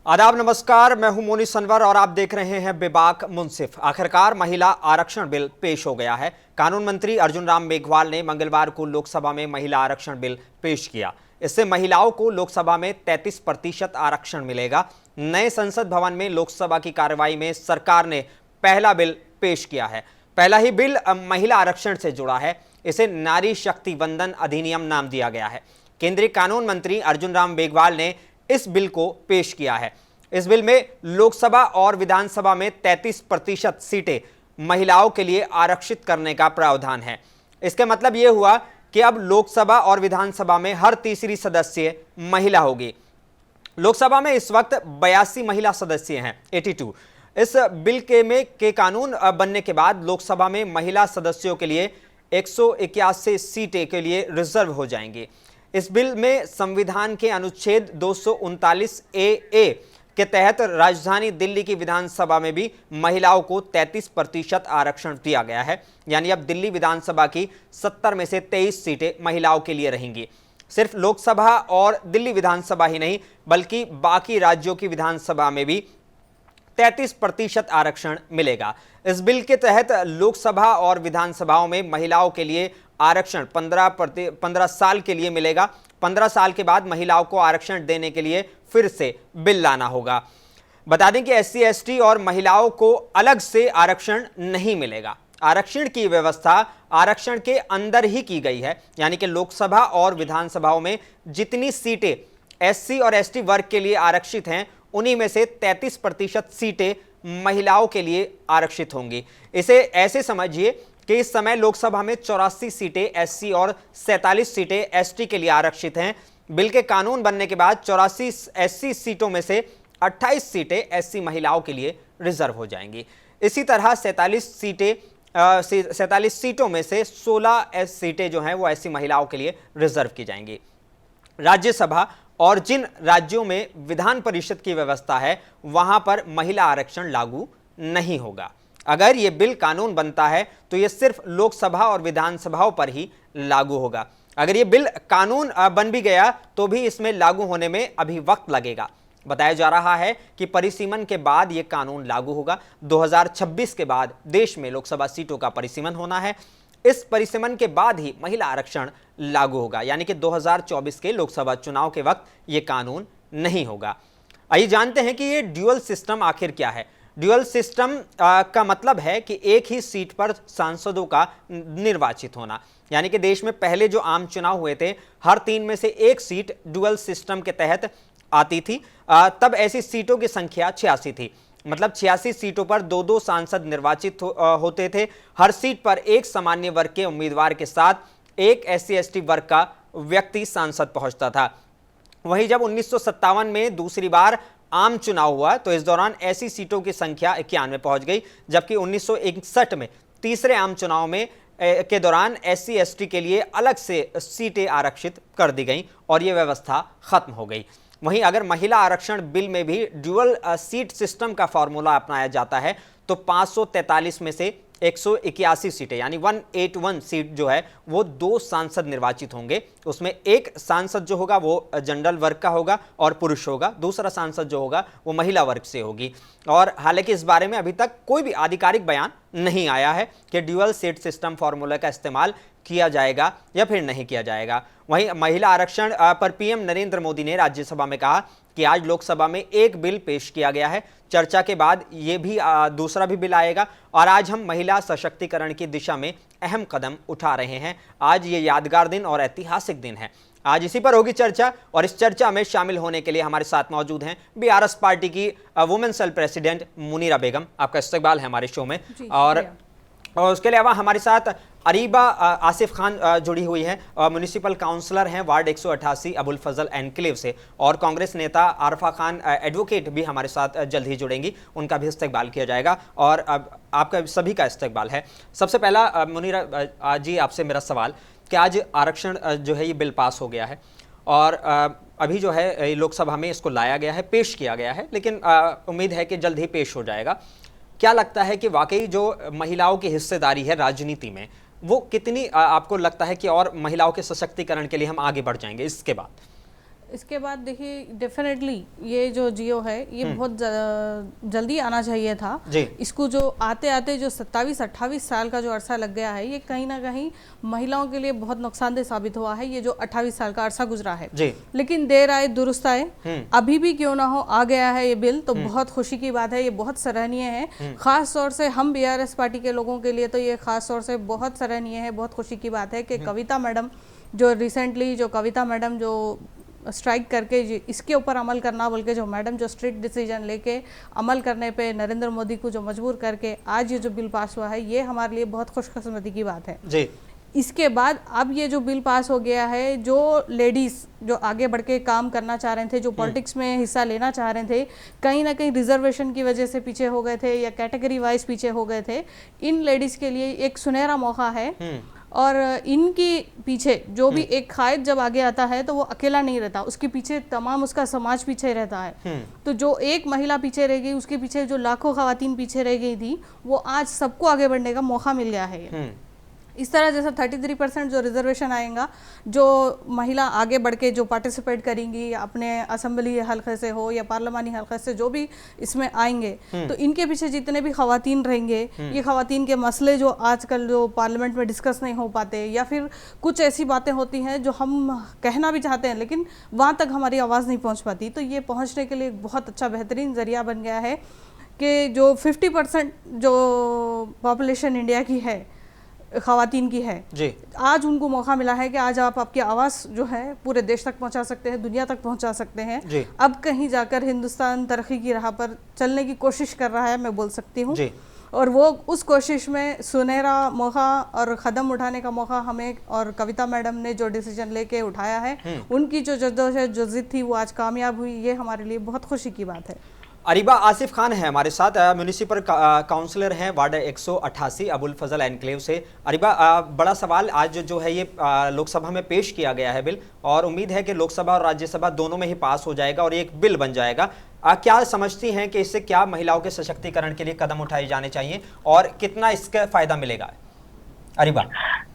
आदाब, नमस्कार। मैं हूं मोनी सनवर और आप देख रहे हैं बेबाक मुंसिफ। आखिरकार महिला आरक्षण बिल पेश हो गया है। कानून मंत्री अर्जुन राम मेघवाल ने मंगलवार को लोकसभा में महिला आरक्षण बिल पेश किया। इससे महिलाओं को लोकसभा में 33% आरक्षण मिलेगा। नए संसद भवन में लोकसभा की कार्रवाई में सरकार ने पहला बिल पेश किया है। पहला ही बिल महिला आरक्षण से जुड़ा है। इसे नारी शक्ति वंदन अधिनियम नाम दिया गया है। केंद्रीय कानून मंत्री अर्जुन राम मेघवाल ने इस बिल को पेश किया है। इस बिल में लोकसभा और विधानसभा में 33% सीटें महिलाओं के लिए आरक्षित करने का प्रावधान है। इसका मतलब यह हुआ कि अब लोकसभा और विधानसभा में हर तीसरी सदस्य महिला होगी। लोकसभा में इस वक्त 82 महिला सदस्य हैं, 82। इस बिल के कानून बनने के बाद लोकसभा में महिला सदस्यों के लिए 181 सीटें के लिए रिजर्व हो जाएंगी। इस बिल में संविधान के अनुच्छेद 239 ए के तहत राजधानी दिल्ली की विधानसभा में भी महिलाओं को 33% आरक्षण दिया गया है। यानी अब दिल्ली विधानसभा की 70 में से 23 सीटें महिलाओं के लिए रहेंगी। सिर्फ लोकसभा और दिल्ली विधानसभा ही नहीं, बल्कि बाकी राज्यों की विधानसभा में भी 33% आरक्षण मिलेगा। इस बिल के तहत लोकसभा और विधानसभाओं में महिलाओं के लिए आरक्षण 15 साल के लिए मिलेगा। 15 साल के बाद महिलाओं को आरक्षण देने के लिए फिर से बिल लाना होगा। बता दें कि SC ST और महिलाओं को अलग से आरक्षण नहीं मिलेगा। आरक्षण की व्यवस्था आरक्षण के अंदर ही की गई है। यानी कि लोकसभा और विधानसभाओं में जितनी सीटें SC और ST वर्ग के लिए आरक्षित हैं, उन्हीं में से 33% सीटें महिलाओं के लिए आरक्षित होंगी। इसे ऐसे समझिए कि इस समय लोकसभा में 84 सीटें SC और 47 सीटें ST के लिए आरक्षित हैं। बिल के कानून बनने के बाद 84 SC सीटों में से 28 सीटें SC महिलाओं के लिए रिजर्व हो जाएंगी। इसी तरह 47 सीटों में से 16 सीटें जो हैं वो SC महिलाओं के लिए रिजर्व की जाएंगी। राज्यसभा और जिन राज्यों में विधान परिषद की व्यवस्था है, वहां पर महिला आरक्षण लागू नहीं होगा। अगर ये बिल कानून बनता है तो ये सिर्फ लोकसभा और विधानसभाओं पर ही लागू होगा। अगर ये बिल कानून बन भी गया तो भी इसमें लागू होने में अभी वक्त लगेगा। बताया जा रहा है कि परिसीमन के बाद ये कानून लागू होगा। 2026 के बाद देश में लोकसभा सीटों का परिसीमन होना है। इस परिसीमन के बाद ही महिला आरक्षण लागू होगा। यानी कि 2024 के लोकसभा चुनाव के वक्त ये कानून नहीं होगा। आइए जानते हैं कि ये ड्यूअल सिस्टम आखिर क्या है। ड्यूअल सिस्टम का मतलब है कि एक ही सीट पर सांसदों का निर्वाचित होना। यानी कि देश में पहले जो आम चुनाव हुए थे, हर 3 में से 1 सीट ड्यूअल सिस्टम के तहत आती थी। तब ऐसी सीटों की संख्या 86 थी। मतलब 86 सीटों पर 2-2 सांसद निर्वाचित होते थे। हर सीट पर एक सामान्य वर्ग के उम्मीदवार के साथ एक SC ST वर्ग का व्यक्ति सांसद पहुंचता था। वहीं जब 1957 में दूसरी बार आम चुनाव हुआ तो इस दौरान ऐसी सीटों की संख्या 91 पहुंच गई, जबकि 1961 में तीसरे आम चुनाव में के दौरान SC ST के लिए अलग से सीटें आरक्षित कर दी गई और यह व्यवस्था खत्म हो गई। वहीं अगर महिला आरक्षण बिल में भी ड्यूअल सीट सिस्टम का फॉर्मूला अपनाया जाता है तो 543 में से 181 सीटें यानी 181 सीट जो है वो 2 सांसद निर्वाचित होंगे। उसमें एक सांसद जो होगा वो जनरल वर्ग का होगा और पुरुष होगा, दूसरा सांसद जो होगा वो महिला वर्ग से होगी। और हालांकि इस बारे में अभी तक कोई भी आधिकारिक बयान नहीं आया है कि ड्यूअल सीट सिस्टम फॉर्मूला का इस्तेमाल किया जाएगा या फिर नहीं किया जाएगा। वहीं महिला आरक्षण पर PM नरेंद्र मोदी ने राज्यसभा में कहा कि आज लोकसभा में एक बिल पेश किया गया है। चर्चा के बाद ये भी दूसरा भी बिल आएगा और आज हम महिला सशक्तिकरण की दिशा में अहम कदम उठा रहे हैं। आज ये यादगार दिन और ऐतिहासिक दिन है। आज इसी पर होगी चर्चा और इस चर्चा में शामिल होने के लिए हमारे साथ मौजूद हैं BRS पार्टी की वुमेन सेल प्रेसिडेंट मुनीरा बेगम। आपका इस्तकबाल है हमारे शो में। और उसके अलावा हमारे साथ अरीबा आसिफ खान जुड़ी हुई है, म्युनिसिपल काउंसलर हैं वार्ड 188 अबुल फजल एनक्लेव से। और कांग्रेस नेता आरफा खान एडवोकेट भी हमारे साथ जल्द ही जुड़ेंगी, उनका भी इस्तकबाल किया जाएगा और आपका सभी का इस्तकबाल है। सबसे पहला मुनीरा जी आपसे मेरा सवाल कि आज आरक्षण जो है ये बिल पास हो गया है और अभी जो है लोकसभा में इसको लाया गया है, पेश किया गया है, लेकिन उम्मीद है कि जल्द ही पेश हो जाएगा। क्या लगता है कि वाकई जो महिलाओं की हिस्सेदारी है राजनीति में वो कितनी आपको लगता है कि और महिलाओं के सशक्तिकरण के लिए हम आगे बढ़ जाएंगे इसके बाद? इसके बाद देखिए डेफिनेटली ये जो जियो है ये बहुत जल्दी आना चाहिए था जी। इसको जो आते आते जो 27-28 साल का जो अरसा लग गया है, ये कहीं ना कहीं महिलाओं के लिए बहुत नुकसानदेह साबित हुआ है। ये जो 28 साल का अरसा गुजरा है जी। लेकिन देर आए दुरुस्त आए, अभी भी क्यों ना हो आ गया है ये बिल, तो बहुत खुशी की बात है, ये बहुत सराहनीय है। खास तौर से हम बीआरएस पार्टी के लोगों के लिए तो ये खास तौर से बहुत सराहनीय है, बहुत खुशी की बात है कि कविता मैडम जो रिसेंटली जो स्ट्राइक करके इसके ऊपर अमल करना बोल के जो मैडम जो स्ट्रिक्ट डिसीजन लेके अमल करने पे नरेंद्र मोदी को जो मजबूर करके आज ये जो बिल पास हुआ है, ये हमारे लिए बहुत खुशकिस्मती की बात है जी। इसके बाद अब ये जो बिल पास हो गया है, जो लेडीज जो आगे बढ़ के काम करना चाह रहे थे, जो पॉलिटिक्स में हिस्सा लेना चाह रहे थे, कहीं ना कहीं रिजर्वेशन की वजह से पीछे हो गए थे या कैटेगरी वाइज पीछे हो गए थे, इन लेडीज के लिए एक सुनहरा मौका है। और इनकी पीछे जो भी एक कायद जब आगे आता है तो वो अकेला नहीं रहता, उसके पीछे तमाम उसका समाज पीछे रहता है। तो जो एक महिला पीछे रह गई, उसके पीछे जो लाखों खवातीन पीछे रह गई थी, वो आज सबको आगे बढ़ने का मौका मिल गया है। इस तरह जैसा 33% जो रिजर्वेशन आएगा, जो महिला आगे बढ़ के जो पार्टिसिपेट करेंगी अपने असेंबली हल्के से हो या पार्लिमानी हल्के से जो भी इसमें आएंगे, तो इनके पीछे जितने भी खवातीन रहेंगे, ये खवातीन के मसले जो आजकल जो पार्लियामेंट में डिस्कस नहीं हो पाते या फिर कुछ ऐसी बातें होती हैं जो हम कहना भी चाहते हैं लेकिन वहाँ तक हमारी आवाज़ नहीं पहुँच पाती, तो ये पहुँचने के लिए एक बहुत अच्छा बेहतरीन जरिया बन गया है कि जो 50% जो पॉपुलेशन इंडिया की है, खवातीन की है जी, आज उनको मौका मिला है कि आज आप आपकी आवाज़ जो है पूरे देश तक पहुंचा सकते हैं, दुनिया तक पहुंचा सकते हैं। अब कहीं जाकर हिंदुस्तान तरक्की की राह पर चलने की कोशिश कर रहा है, मैं बोल सकती हूँ, और वो उस कोशिश में सुनहरा मौका और कदम उठाने का मौका हमें और कविता मैडम ने जो डिसीजन लेके उठाया है, उनकी जो जद्दोजहद जो जिद थी वो आज कामयाब हुई, ये हमारे लिए बहुत खुशी की बात है। अरीबा आसिफ खान है हमारे साथ, म्यूनिसिपल काउंसलर हैं वार्ड 188 अबुल फजल एनक्लेव से। अरीबा, बड़ा सवाल आज जो है ये लोकसभा में पेश किया गया है बिल, और उम्मीद है कि लोकसभा और राज्यसभा दोनों में ही पास हो जाएगा और एक बिल बन जाएगा। क्या समझती हैं कि इससे क्या महिलाओं के सशक्तिकरण के लिए कदम उठाए जाने चाहिए और कितना इसका फायदा मिलेगा? अरीबा,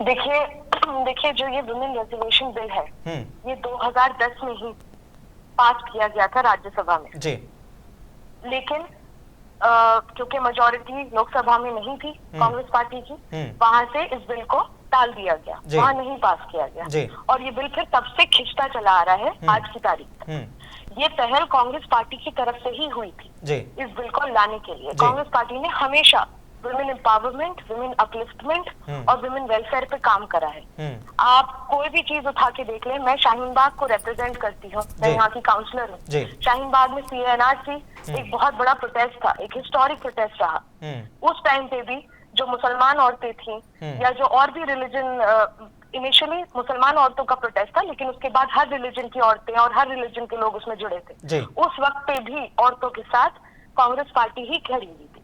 देखिए जो ये वुमेन रिजर्वेशन बिल है, ये 2010 में ही पास किया गया था राज्यसभा में जी, लेकिन क्योंकि मेजॉरिटी लोकसभा में नहीं थी कांग्रेस पार्टी की, वहां से इस बिल को टाल दिया गया, वहां नहीं पास किया गया, और ये बिल फिर तब से खिंचता चला आ रहा है आज की तारीख तक। ये पहल कांग्रेस पार्टी की तरफ से ही हुई थी इस बिल को लाने के लिए। कांग्रेस पार्टी ने हमेशा वुमेन एम्पावरमेंट, वुमेन अपलिफ्टमेंट और वुमेन वेलफेयर पे काम करा है। आप कोई भी चीज उठा के देख लें, मैं शाहीन बाग को रिप्रेजेंट करती हूँ, मैं यहाँ की काउंसलर हूँ। शाहीन बाग में CNRC एक बहुत बड़ा प्रोटेस्ट था, एक हिस्टोरिक प्रोटेस्ट रहा। उस टाइम पे भी जो मुसलमान औरतें थी या जो और भी रिलीजन, इनिशियली मुसलमान औरतों का प्रोटेस्ट था, लेकिन उसके बाद हर रिलीजन की औरतें और हर रिलीजन के लोग उसमें जुड़े थे। उस वक्त पे भी औरतों के साथ कांग्रेस पार्टी ही खड़ी हुई थी।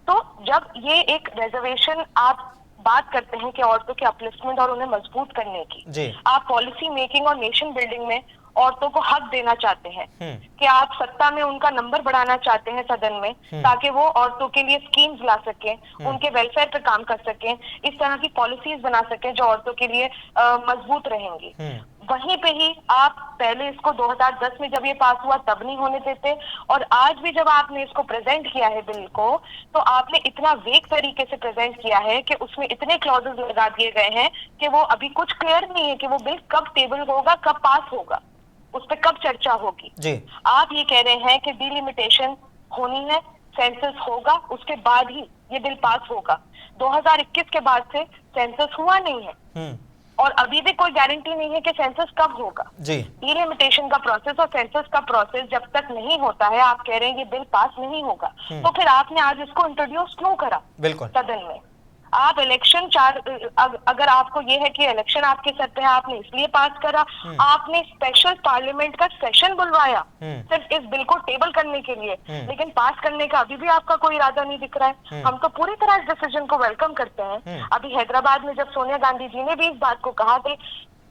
तो जब ये एक रिजर्वेशन आप बात करते हैं कि औरतों के अपलिफ्टमेंट और उन्हें मजबूत करने की, आप पॉलिसी मेकिंग और नेशन बिल्डिंग में औरतों को हक देना चाहते हैं कि आप सत्ता में उनका नंबर बढ़ाना चाहते हैं सदन में, ताकि वो औरतों के लिए स्कीम्स ला सकें, उनके वेलफेयर पे काम कर सकें, इस तरह की पॉलिसीज बना सकें जो औरतों के लिए मजबूत रहेंगी। वहीं पे ही आप पहले इसको 2010 में जब ये पास हुआ तब नहीं होने देते, और आज भी जब आपने इसको प्रेजेंट किया है बिल को, तो आपने इतना वेग तरीके से प्रेजेंट किया है कि उसमें इतने क्लॉजेस लगा दिए गए हैं कि वो अभी कुछ क्लियर नहीं है कि वो बिल कब टेबल होगा, कब पास होगा, उस पर कब चर्चा होगी। आप ये कह रहे हैं कि डिलिमिटेशन होनी है, सेंसस होगा, उसके बाद ही ये बिल पास होगा। 2021 के बाद से सेंसस हुआ नहीं है और अभी भी कोई गारंटी नहीं है कि सेंसस कब होगा। डिलिमिटेशन का प्रोसेस और सेंसस का प्रोसेस जब तक नहीं होता है, आप कह रहे हैं ये बिल पास नहीं होगा, तो फिर आपने आज इसको इंट्रोड्यूस क्यों करा सदन में? आप इलेक्शन अगर आपको ये है कि इलेक्शन आपके सर पे है, आपने इसलिए पास करा, आपने स्पेशल पार्लियामेंट का सेशन बुलवाया सिर्फ इस बिल को टेबल करने के लिए, लेकिन पास करने का अभी भी आपका कोई इरादा नहीं दिख रहा है। हम तो पूरी तरह इस डिसीजन को वेलकम करते हैं। अभी हैदराबाद में जब सोनिया गांधी जी ने भी इस बात को कहा कि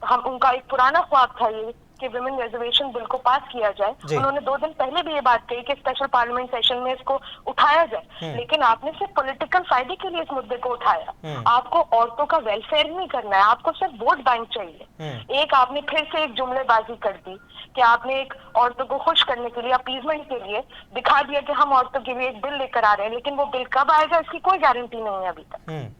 हम, उनका एक पुराना ख्वाब था ये कि विमेन रिजर्वेशन बिल को पास किया जाए। उन्होंने 2 दिन पहले भी ये बात कही कि स्पेशल पार्लियामेंट सेशन में इसको उठाया जाए, लेकिन आपने सिर्फ पॉलिटिकल फायदे के लिए इस मुद्दे को उठाया। आपको औरतों का वेलफेयर नहीं करना है, आपको सिर्फ वोट बैंक चाहिए। एक आपने फिर से एक जुमलेबाजी कर दी कि आपने एक औरतों को खुश करने के लिए, अपीजमेंट के लिए दिखा दिया कि हम औरतों के लिए एक बिल लेकर आ रहे हैं, लेकिन वो बिल कब आएगा इसकी कोई गारंटी नहीं है अभी तक।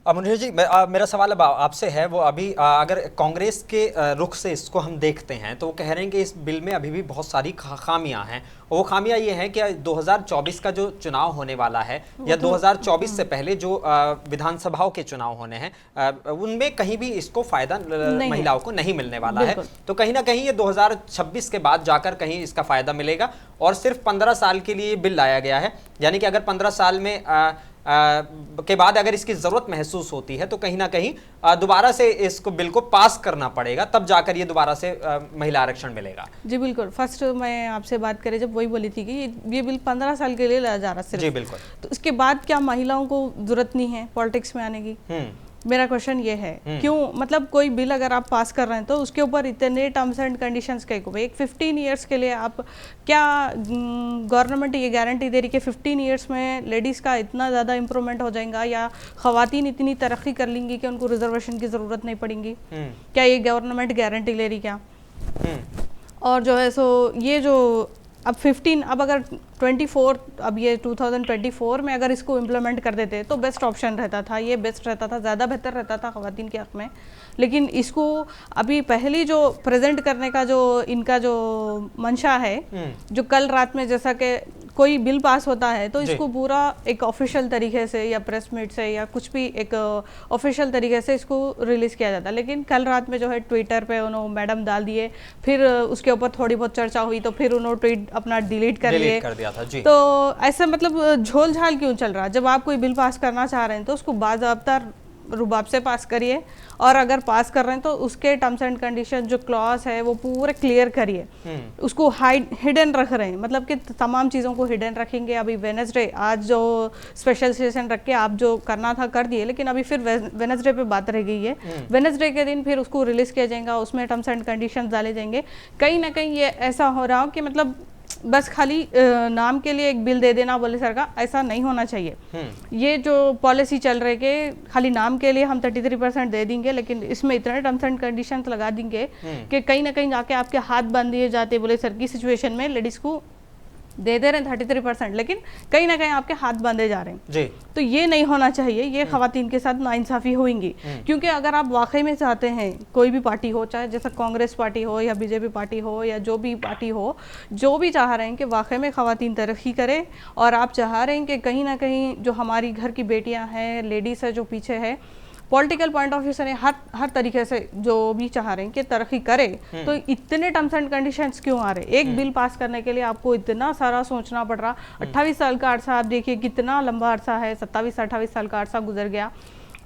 मुनीर जी, मेरा सवाल अब आपसे है, वो अभी अगर कांग्रेस के रुख से इसको हम देखते हैं तो वो कह रहे हैं कि इस बिल में अभी भी बहुत सारी खामियां हैं। वो खामियां ये हैं कि 2024 का जो चुनाव होने वाला है या 2024 से पहले जो विधानसभाओं के चुनाव होने हैं उनमें कहीं भी इसको फायदा महिलाओं को नहीं मिलने वाला है। तो कहीं ना कहीं ये 2026 के बाद जाकर कहीं इसका फायदा मिलेगा और सिर्फ 15 साल के लिए बिल लाया गया है, यानी कि अगर 15 साल में के बाद अगर इसकी जरूरत महसूस होती है तो कहीं ना कहीं दोबारा से इसको बिल को पास करना पड़ेगा, तब जाकर ये दोबारा से महिला आरक्षण मिलेगा। जी बिल्कुल। फर्स्ट मैं आपसे बात करें, जब वही बोली थी कि ये बिल 15 साल के लिए लाया जा रहा है। जी बिल्कुल। तो इसके बाद क्या महिलाओं को जरूरत नहीं है पॉलिटिक्स में आने की? मेरा क्वेश्चन ये है, क्यों? मतलब कोई बिल अगर आप पास कर रहे हैं तो उसके ऊपर इतने टर्म्स एंड कंडीशंस के ऊपर एक 15 इयर्स के लिए आप क्या गवर्नमेंट ये गारंटी दे रही कि 15 इयर्स में लेडीज़ का इतना ज़्यादा इम्प्रूवमेंट हो जाएगा या ख़वातीन इतनी तरक्की कर लेंगी कि उनको रिजर्वेशन की ज़रूरत नहीं पड़ेगी? क्या ये गवर्नमेंट गारंटी ले रही क्या? और जो है सो ये जो अब 15, अब अगर 24, अब ये 2024 में अगर इसको इम्प्लीमेंट कर देते तो बेस्ट ऑप्शन रहता था, ये बेस्ट रहता था, ज़्यादा बेहतर रहता था ख़वातीन के हक़ में। लेकिन इसको अभी पहली जो प्रेजेंट करने का जो इनका जो मंशा है, जो कल रात में जैसा कि कोई बिल पास होता है तो इसको पूरा एक ऑफिशियल तरीके से या प्रेस मीट से या कुछ भी एक ऑफिशियल तरीके से इसको रिलीज़ किया जाता है। लेकिन कल रात में जो है ट्विटर पे उन्होंने मैडम डाल दिए, फिर उसके ऊपर थोड़ी बहुत चर्चा हुई तो फिर उन्होंने ट्वीट अपना डिलीट कर दिया था। जी। तो ऐसा मतलब झोल झाल क्यों चल रहा है? जब आप कोई बिल पास करना चाह रहे हैं तो उसको बाज़ाब्ता रुबाब से पास करिए, और अगर पास कर रहे हैं तो उसके टर्म्स एंड कंडीशन जो क्लॉज है वो पूरे क्लियर करिए। उसको हिडन रख रहे हैं, मतलब कि तमाम चीज़ों को हिडन रखेंगे। अभी वेडनेसडे, आज जो स्पेशल सेशन रख के आप जो करना था कर दिए, लेकिन अभी फिर वेडनेसडे पे बात रह गई है। वेडनेसडे के दिन फिर उसको रिलीज़ किया जाएगा, उसमें टर्म्स एंड कंडीशन डाले जाएंगे। कहीं ना कहीं ये ऐसा हो रहा हो कि मतलब बस खाली नाम के लिए एक बिल दे देना बोले सरकार, ऐसा नहीं होना चाहिए। ये जो पॉलिसी चल रही है कि खाली नाम के लिए हम 33% दे देंगे, लेकिन इसमें इतने टर्म्स एंड कंडीशंस लगा देंगे कि कहीं ना कहीं जाके आपके हाथ बांध दिए जाते, बोले सर की सिचुएशन में लेडीज को दे रहे हैं 33%, लेकिन कहीं ना कहीं आपके हाथ बांधे जा रहे हैं जी। तो ये नहीं होना चाहिए, ये खवातीन के साथ नाइंसाफ़ी होगी। क्योंकि अगर आप वाकई में चाहते हैं, कोई भी पार्टी हो, चाहे जैसा कांग्रेस पार्टी हो या बीजेपी पार्टी हो या जो भी पार्टी हो, जो भी चाह रहे हैं कि वाकई में खवातीन तरक्की करें, और आप चाह रहे हैं कि कहीं ना कहीं जो हमारी घर की बेटियाँ हैं, लेडीज़ है जो पीछे है, पॉलिटिकल पॉइंट ऑफ व्यू से हर तरीके से जो भी चाह रहे हैं कि तरक्की करे, तो इतने टर्म्स एंड कंडीशंस क्यों आ रहे? एक बिल पास करने के लिए आपको इतना सारा सोचना पड़ रहा। 28 साल का अरसा आप देखिए, कितना लंबा अरसा है, 27-28 साल का अरसा गुजर गया,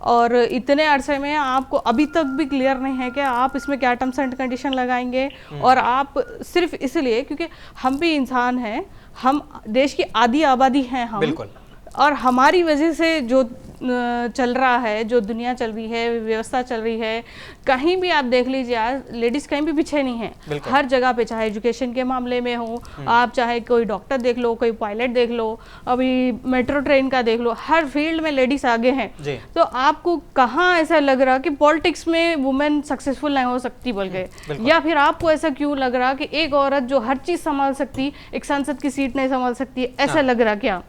और इतने अरसे में आपको अभी तक भी क्लियर नहीं है कि आप इसमें क्या टर्म्स एंड कंडीशन लगाएंगे। और आप सिर्फ इसलिए क्योंकि हम भी इंसान हैं, हम देश की आधी आबादी हैं हम, बिल्कुल, और हमारी वजह से जो चल रहा है, जो दुनिया चल रही है, व्यवस्था चल रही है, कहीं भी आप देख लीजिए आज लेडीज़ कहीं भी पीछे नहीं है। हर जगह पे, चाहे एजुकेशन के मामले में हो, आप चाहे कोई डॉक्टर देख लो, कोई पायलट देख लो, अभी मेट्रो ट्रेन का देख लो, हर फील्ड में लेडीज़ आगे हैं। तो आपको कहाँ ऐसा लग रहा कि पॉलिटिक्स में वुमेन सक्सेसफुल नहीं हो सकती बोल के, या फिर आपको ऐसा क्यों लग रहा कि एक औरत जो हर चीज़ संभाल सकती, एक संसद की सीट नहीं संभाल सकती, ऐसा लग रहा क्या?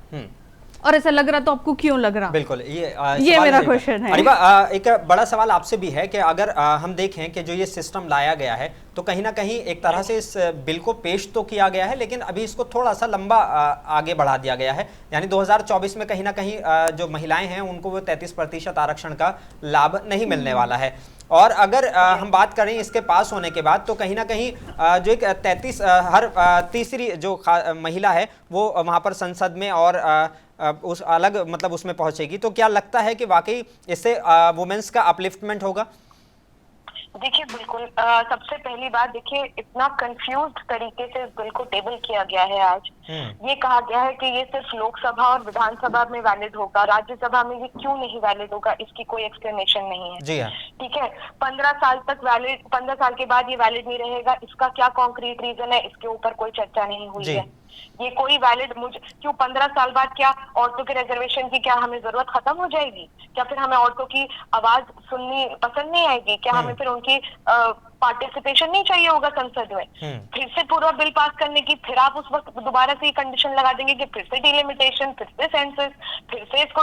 और ऐसा लग रहा तो आपको क्यों लग रहा? बिल्कुल, ये मेरा क्वेश्चन है। अनिबा, एक बड़ा सवाल आपसे भी है कि अगर हम देखें कि जो ये सिस्टम लाया गया है, तो कहीं ना कहीं एक तरह से इस बिल को पेश तो किया गया है, लेकिन अभी इसको थोड़ा सा लंबा आगे बढ़ा दिया गया है। यानी 2024 में कहीं ना कहीं जो महिलाएं हैं उनको वो 33% आरक्षण का लाभ नहीं मिलने वाला है। और अगर हम बात करें इसके पास होने के बाद, तो कहीं ना कहीं जो एक 33 हर तीसरी जो महिला है वो वहाँ पर संसद में और उस अलग मतलब उसमें पहुंचेगी। तो क्या लगता है कि वाकई इससे वुमेन्स का अपलिफ्टमेंट होगा? देखिए बिल्कुल सबसे पहली बात देखिए इतना कंफ्यूज्ड तरीके से इस बिल को टेबल किया गया है आज। ये कहा गया है कि ये सिर्फ लोकसभा और विधानसभा में वैलिड होगा, राज्यसभा में ये क्यों नहीं वैलिड होगा, इसकी कोई एक्सप्लेनेशन नहीं है। जी हाँ। ठीक है, 15 साल तक वैलिड, 15 साल के बाद ये वैलिड नहीं रहेगा, इसका क्या कॉन्क्रीट रीजन है, इसके ऊपर कोई चर्चा नहीं हुई है। ये कोई वैलिड क्यों 15 साल बाद क्या औरतों के रिजर्वेशन की क्या हमें जरूरत खत्म हो जाएगी? क्या फिर हमें औरतों की आवाज सुननी पसंद नहीं आएगी? क्या हमें फिर उनकी पार्टिसिपेशन नहीं चाहिए होगा संसद में? फिर से पूरा बिल पास करने की फिर आप उस वक्त दोबारा से ये कंडीशन लगा देंगे कि फिर से डिलिमिटेशन, फिर से सेंसस, फिर से इसको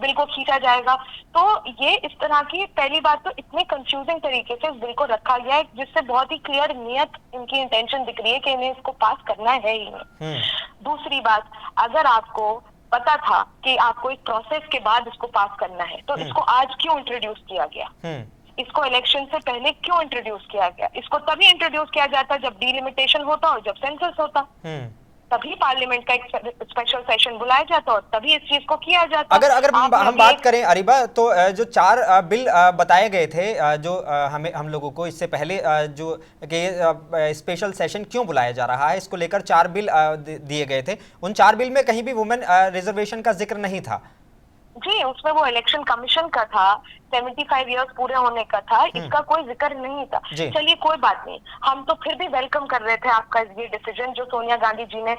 बिल को खींचा जाएगा। तो ये इस तरह की पहली बात तो इतने कंफ्यूजिंग तरीके से इस बिल को रखा गया है जिससे बहुत ही क्लियर नियत इनकी इंटेंशन दिख रही है कि इन्हें इसको पास करना है ही नहीं। दूसरी बात, अगर आपको पता था कि आपको एक प्रोसेस के बाद इसको पास करना है तो इसको आज क्यों इंट्रोड्यूस किया गया? इसको इलेक्शन से पहले क्यों इंट्रोड्यूस किया गया? इसको तभी इंट्रोड्यूस किया जाता जब डिलिमिटेशन होता और जब सेंसस होता, तभी पार्लियामेंट का एक स्पेशल सेशन बुलाया जाता और तभी इस चीज को किया जाता। अगर हम बात करें अरीबा, तो जो 4 बिल बताए गए थे जो हम लोगों को इससे पहले जो कि स्पेशल सेशन क्यों बुलाया जा रहा है, इसको लेकर 4 बिल दिए गए थे। उन 4 बिल में कहीं भी वुमेन रिजर्वेशन का जिक्र नहीं था। जी, उसमें वो इलेक्शन कमीशन का था, 75 इयर्स पूरे होने का था, इसका कोई जिक्र नहीं था। चलिए कोई बात नहीं, हम तो फिर भी वेलकम कर रहे थे आपका ये डिसीजन जो सोनिया गांधी जी ने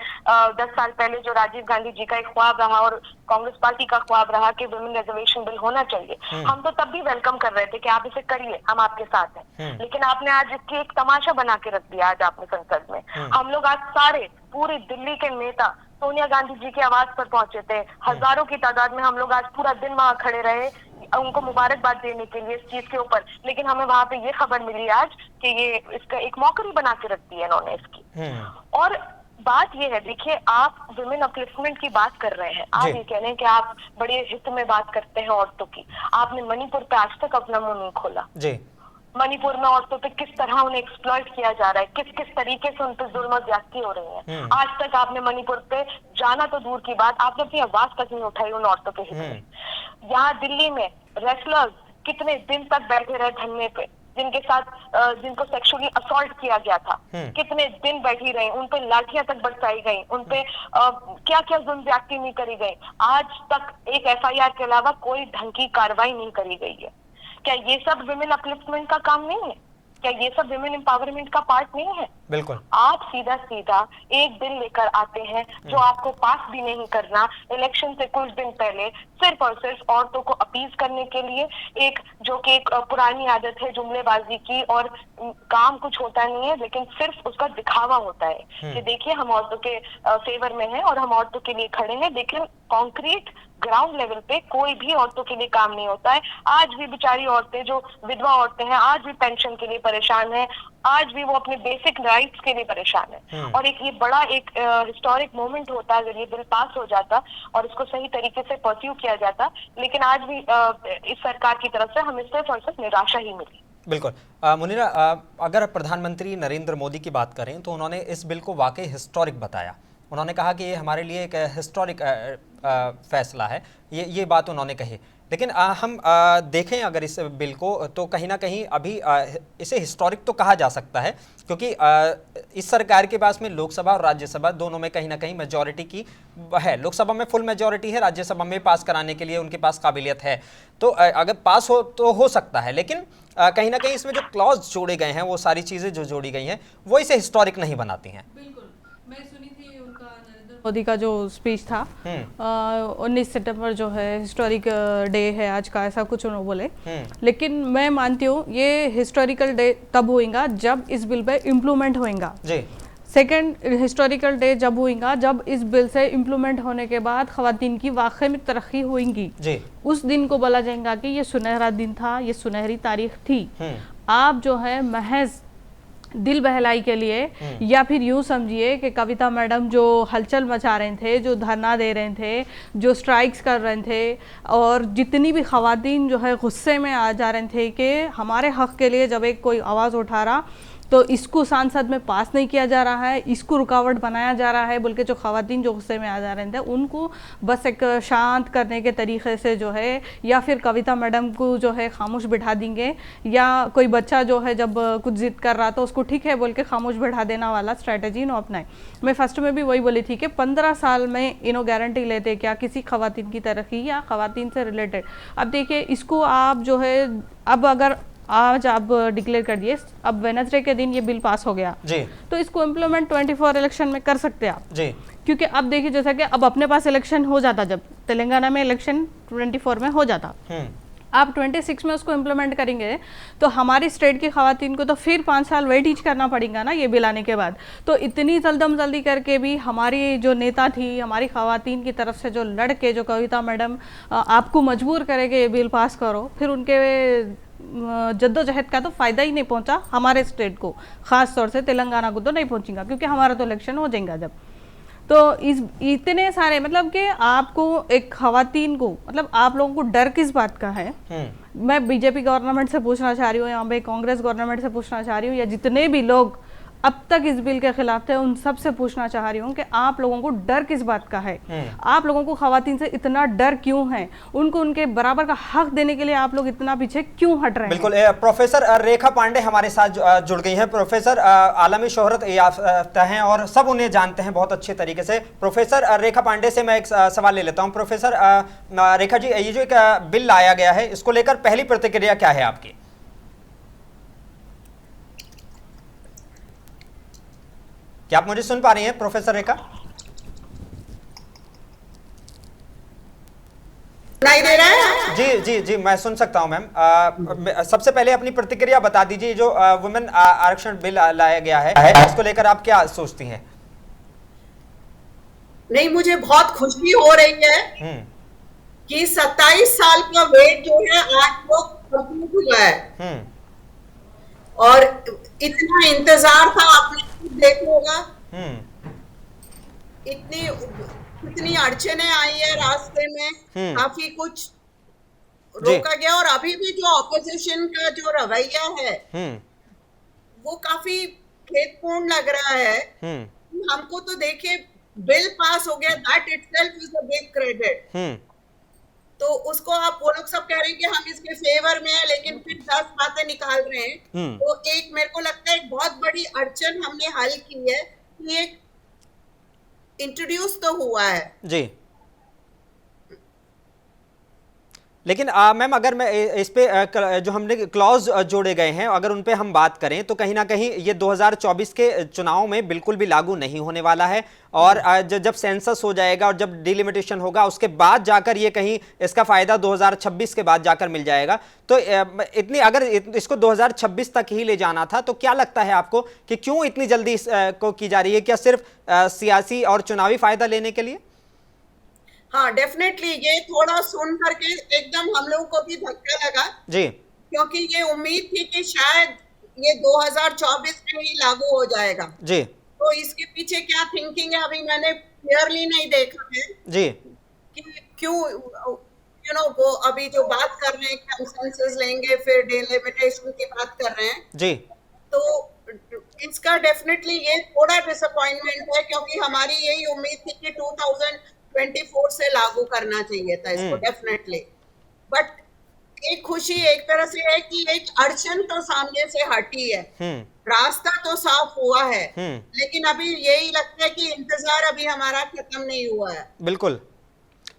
10 साल पहले जो राजीव गांधी जी का एक ख्वाब रहा और कांग्रेस पार्टी का ख्वाब रहा कि वुमेन रिजर्वेशन बिल होना चाहिए, हम तो तब भी वेलकम कर रहे थे कि आप इसे करिए, हम आपके साथ हैं। लेकिन आपने आज इसकी एक तमाशा बना के रख दिया आज आपने संसद में। हम लोग आज सारे पूरी दिल्ली के नेता सोनिया गांधी जी की आवाज पर पहुंचे थे, हजारों की तादाद में हम लोग आज पूरा दिन वहां खड़े रहे उनको मुबारकबाद देने के लिए इस चीज के ऊपर। लेकिन हमें वहां पे ये खबर मिली आज कि ये इसका एक मौकरी बना के रख दी है इन्होंने इसकी। और बात ये है, देखिए आप वुमेन अपलिफ्टमेंट की बात कर रहे हैं, आप ये कह रहे हैं कि आप बड़े हित में बात करते हैं औरतों की। आपने मणिपुर पे आज तक अपना मुंह नहीं खोला। मणिपुर में औरतों पे किस तरह उन्हें एक्सप्लॉइट किया जा रहा है, किस किस तरीके से उन पर जुल्म और ज्यादती हो रही है। आज तक आपने मणिपुर पे जाना तो दूर की बात, आपने अपनी आवाज तक नहीं उठाई उन औरतों के हित में। यहाँ दिल्ली में रेसलर्स कितने दिन तक बैठे रहे धरने पे, जिनके साथ जिनको सेक्सुअली असॉल्ट किया गया था, कितने दिन बैठी रही, उन पे लाठियां तक बरसाई गई, उन पे क्या क्या जुल्म ज्यादती नहीं करी गई। आज तक एक FIR के अलावा कोई ढंग की कार्रवाई नहीं करी गई है। क्या ये सब विमेन अपलिफ्टमेंट का काम नहीं है? क्या ये सब विमेन एम्पावरमेंट का पार्ट नहीं है? बिल्कुल। आप सीधा सीधा एक बिल लेकर आते हैं जो आपको पास भी नहीं करना, इलेक्शन से कुछ दिन पहले सिर्फ और सिर्फ औरतों को अपीज करने के लिए, एक जो कि एक पुरानी आदत है जुमलेबाजी की, और काम कुछ होता नहीं है लेकिन सिर्फ उसका दिखावा होता है कि देखिए हम औरतों के फेवर में हैं और हम औरतों के लिए खड़े हैं। लेकिन कॉन्क्रीट ग्राउंड लेवल पे कोई भी औरतों के लिए काम नहीं होता है। आज भी बेचारी औरतें जो विधवा औरतें हैं आज भी पेंशन के लिए परेशान हैं, आज भी वो अपने बेसिक राइट्स के लिए परेशान है। और एक ये बड़ा एक हिस्टोरिक मोमेंट होता अगर ये बिल पास हो जाता और इसको सही तरीके से परस्यू किया जाता। लेकिन आज भी इस सरकार की तरफ से हमें सिर्फ और सिर्फ निराशा ही मिली। बिल्कुल। मुनीरा, अगर प्रधानमंत्री नरेंद्र मोदी की बात करें तो उन्होंने इस बिल को वाकई हिस्टोरिक बताया। उन्होंने कहा कि ये हमारे लिए एक हिस्टोरिक फैसला है, ये बात उन्होंने कही। लेकिन हम देखें अगर इस बिल को तो कहीं ना कहीं अभी इसे हिस्टोरिक तो कहा जा सकता है क्योंकि इस सरकार के पास में लोकसभा और राज्यसभा दोनों में कहीं ना कहीं मेजॉरिटी की है। लोकसभा में फुल मेजॉरिटी है, राज्यसभा में पास कराने के लिए उनके पास काबिलियत है। तो अगर पास हो तो हो सकता है, लेकिन कहीं ना कहीं इसमें जो क्लॉज जोड़े गए हैं, वो सारी चीज़ें जो जोड़ी गई हैं वो इसे हिस्टोरिक नहीं बनाती हैं। मैं सुनी थी उनका नरेंद्र मोदी का जो स्पीच था 19 सितंबर जो है हिस्टोरिक डे है आज का, ऐसा कुछ उन्होंने बोले। लेकिन मैं मानती हूँ ये हिस्टोरिकल डे तब होएगा जब इस बिल पे इम्प्लीमेंट होएगा। सेकेंड हिस्टोरिकल डे जब होएगा जब इस बिल से इम्प्लीमेंट होने के बाद खवातीन की वाकई में तरक्की होएगी। उस दिन को बोला जाएगा कि ये सुनहरा दिन था, ये सुनहरी तारीख थी। आप जो है महज दिल बहलाई के लिए या फिर यूँ समझिए कि कविता मैडम जो हलचल मचा रहे थे, जो धरना दे रहे थे, जो स्ट्राइक्स कर रहे थे, और जितनी भी खवातीन जो है गुस्से में आ जा रहे थे कि हमारे हक के लिए जब एक कोई आवाज़ उठा रहा तो इसको सांसद में पास नहीं किया जा रहा है, इसको रुकावट बनाया जा रहा है बोल के जो खवातीन जो गुस्से में आ जा रहे थे उनको बस एक शांत करने के तरीके से जो है, या फिर कविता मैडम को जो है खामोश बिठा देंगे, या कोई बच्चा जो है जब कुछ जिद कर रहा था उसको ठीक है बोल के खामोश बिठा देना वाला स्ट्रैटेजी इन्हों अपनाए। मैं फर्स्ट में भी वही बोली थी कि 15 साल में इन्हों गारंटी लेते क्या किसी खवातीन की तरक्की या खवातीन से रिलेटेड। अब देखिए इसको आप जो है, अब अगर आज आप डिक्लेयर कर दिए, अब वेडनेसडे के दिन ये बिल पास हो गया जी, तो इसको इम्प्लीमेंट 24 इलेक्शन में कर सकते हैं आप जी, क्योंकि अब देखिए जैसा कि अब अपने पास इलेक्शन हो जाता, जब तेलंगाना में इलेक्शन 24 में हो जाता, आप 26 में उसको इम्प्लीमेंट करेंगे तो हमारी स्टेट की खवातीन को तो फिर 5 साल वेट हीच करना पड़ेगा ना ये बिल आने के बाद। तो इतनी जल्दी करके भी हमारी जो नेता थी, हमारी खवातीन की तरफ से जो लड़के जो कविता मैडम आपको मजबूर करेंगे ये बिल पास करो, फिर उनके जद्दोजहद का तो फ़ायदा ही नहीं पहुंचा हमारे स्टेट को, ख़ास तौर से तेलंगाना को तो नहीं पहुंचेगा क्योंकि हमारा तो इलेक्शन हो जाएगा जब। तो इस इतने सारे मतलब कि आपको एक खवातीन को मतलब आप लोगों को डर किस बात का है? मैं बीजेपी गवर्नमेंट से पूछना चाह रही हूँ या मैं कांग्रेस गवर्नमेंट से पूछना चाह रही हूँ या जितने भी लोग अब तक इस बिल के खिलाफ थे उन सब से पूछना चाह रही हूँ कि आप लोगों को डर किस बात का है? आप लोगों को खवातीन से इतना डर क्यों है? उनको उनके बराबर का हक देने के लिए आप लोग इतना पीछे क्यों हट रहे हैं? बिल्कुल। प्रोफेसर रेखा पांडे हमारे साथ जुड़ गई हैं। प्रोफेसर आलमी शोहरत याफ्ता हैं और सब उन्हें जानते हैं बहुत अच्छे तरीके से। प्रोफेसर रेखा पांडे से मैं एक सवाल ले लेता हूँ। प्रोफेसर रेखा जी, ये जो एक बिल लाया गया है इसको लेकर पहली प्रतिक्रिया क्या है आपकी? क्या आप मुझे सुन पा रही हैं प्रोफेसर रेखा? सुनाई दे रहा है? जी जी जी, मैं सुन सकता हूं मैम। सबसे पहले अपनी प्रतिक्रिया बता दीजिए, जो वुमेन आरक्षण बिल लाया गया है इसको लेकर आप क्या सोचती हैं? नहीं, मुझे बहुत खुशी हो रही है कि 27 साल का वेट जो है आज वो कंप्लीट हुआ है और इतना इंतजार था, आपने देखा होगा कितनी अड़चने आई है रास्ते में, काफी कुछ रोका गया और अभी भी जो ऑपोजिशन का जो रवैया है वो काफी खेदपूर्ण लग रहा है। हमको तो देखिए बिल पास हो गया, that itself is a big credit. तो उसको आप वो लोग सब कह रहे हैं कि हम इसके फेवर में है लेकिन फिर 10 बातें निकाल रहे हैं। तो एक मेरे को लगता है एक बहुत बड़ी अड़चन हमने हल की है कि एक इंट्रोड्यूस तो हुआ है जी। लेकिन मैम अगर मैं इस पे जो हमने क्लॉज जोड़े गए हैं अगर उन पे हम बात करें तो कहीं ना कहीं ये 2024 के चुनाव में बिल्कुल भी लागू नहीं होने वाला है और जब सेंसस हो जाएगा और जब डिलिमिटेशन होगा उसके बाद जाकर ये कहीं इसका फायदा 2026 के बाद जाकर मिल जाएगा। तो इतनी अगर इसको 2026 तक ही ले जाना था तो क्या लगता है आपको कि क्यों इतनी जल्दी इसको की जा रही है? क्या सिर्फ सियासी और चुनावी फायदा लेने के लिए? हाँ, डेफिनेटली ये थोड़ा सुन करके एकदम हम लोगों को भी धक्का लगा जी, क्योंकि ये उम्मीद थी कि शायद ये 2024 में ही लागू हो जाएगा जी। तो इसके पीछे क्या थिंकिंग है अभी मैंने क्लियरली नहीं देखा है जी कि क्यों वो अभी जो बात कर रहे हैं कि हम सेंसस लेंगे फिर डिलिमिटेशन की बात कर रहे हैं जी। तो इसका डेफिनेटली ये थोड़ा डिसअपॉइंटमेंट है क्योंकि हमारी यही उम्मीद थी कि 2024 से लागू करना चाहिए था इसको डेफिनेटली। बट एक खुशी एक तरह से है कि एक अड़चन तो सामने से हटी है, रास्ता तो साफ हुआ है, लेकिन अभी यही लगता है कि इंतजार अभी हमारा खत्म नहीं हुआ है। बिल्कुल।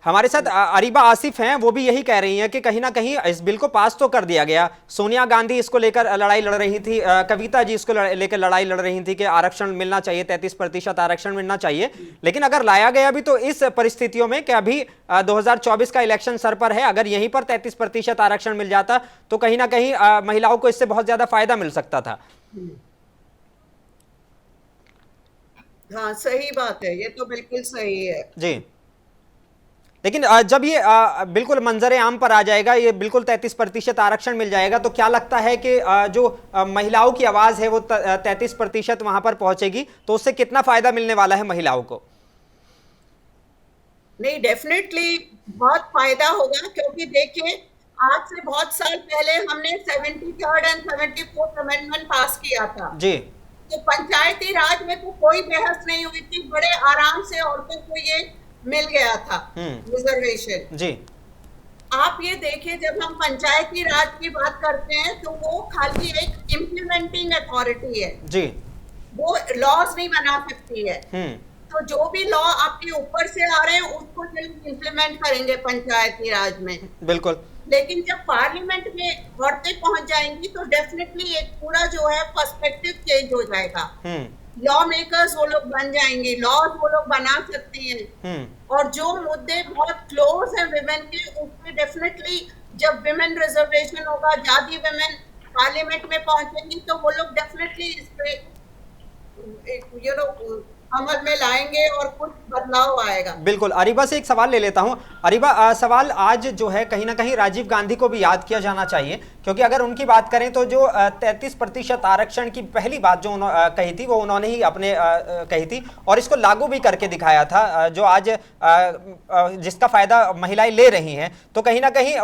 हमारे साथ अरीबा आसिफ हैं, वो भी यही कह रही हैं कि कहीं ना कहीं इस बिल को पास तो कर दिया गया, सोनिया गांधी इसको लेकर लड़ाई लड़ रही थी, कविता जी इसको लेकर लड़ाई लड़ रही थी कि आरक्षण मिलना चाहिए, 33% आरक्षण मिलना चाहिए, लेकिन अगर लाया गया भी तो इस परिस्थितियों में कि अभी 2024 का इलेक्शन सर पर है, अगर यहीं पर 33% आरक्षण मिल जाता तो कहीं ना कहीं महिलाओं को इससे बहुत ज्यादा फायदा मिल सकता था। हाँ, सही बात है, ये तो बिल्कुल सही है जी। लेकिन जब ये बिल्कुल मंजर आम पर आ जाएगा, ये बिल्कुल 33% आरक्षण मिल जाएगा, तो क्या लगता है कि जो महिलाओं की आवाज है वो 33% वहां पर पहुंचेगी, तो उससे कितना फायदा मिलने वाला है महिलाओं को? नहीं, डेफिनेटली बहुत फायदा होगा क्योंकि देखिए आज से बहुत साल पहले हमने 73rd एंड 74th अमेंडमेंट पास किया था जी। तो पंचायती राज में तो कोई बहस नहीं हुई थी, बड़े आराम से औरतों को ये मिल गया था रिजर्वेशन जी। आप ये देखिए, जब हम पंचायती राज की बात करते हैं तो वो खाली एक इम्प्लीमेंटिंग अथॉरिटी है जी, वो लॉज नहीं बना सकती है। तो जो भी लॉ आपके ऊपर से आ रहे हैं उसको जल्द इम्प्लीमेंट करेंगे पंचायती राज में, बिल्कुल। लेकिन जब पार्लियामेंट में औरतें पहुंच जाएंगी तो डेफिनेटली एक पूरा जो है पर्सपेक्टिव चेंज हो जाएगा। लॉ मेकर्स वो लोग बन जाएंगे, लॉज वो लोग बना सकती हैं, और जो मुद्दे बहुत क्लोज हैं विमेन के, उसमें डेफिनेटली जब विमेन रिजर्वेशन होगा, ज्यादा विमेन पार्लियामेंट में पहुंचेंगी तो वो लोग डेफिनेटली इस पे अमल में लाएंगे और कुछ बदलाव आएगा। बिल्कुल। अरीबा से एक सवाल ले लेता हूं। अरीबा, सवाल आज जो है कहीं ना कहीं राजीव गांधी को भी याद किया जाना चाहिए, क्योंकि अगर उनकी बात करें तो जो 33% आरक्षण की पहली बात जो कही थी वो उन्होंने ही अपने कही थी और इसको लागू भी करके दिखाया था, जो आज जिसका फायदा महिलाएं ले रही हैं। तो कहीं ना कहीं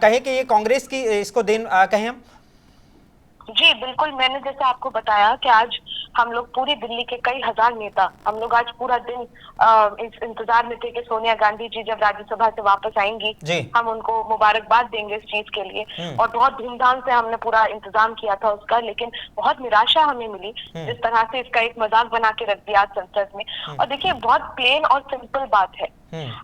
कहें कि ये कांग्रेस की इसको देन कहें हम? जी बिल्कुल, मैंने जैसे आपको बताया कि आज हम लोग पूरी दिल्ली के कई हजार नेता, हम लोग आज पूरा दिन इस इंतजार में थे कि सोनिया गांधी जी जब राज्यसभा से वापस आएंगी हम उनको मुबारकबाद देंगे इस चीज के लिए, और बहुत धूमधाम से हमने पूरा इंतजाम किया था उसका, लेकिन बहुत निराशा हमें मिली जिस तरह से इसका एक मजाक बना के रख दिया संसद में। और देखिए, बहुत प्लेन और सिंपल बात है,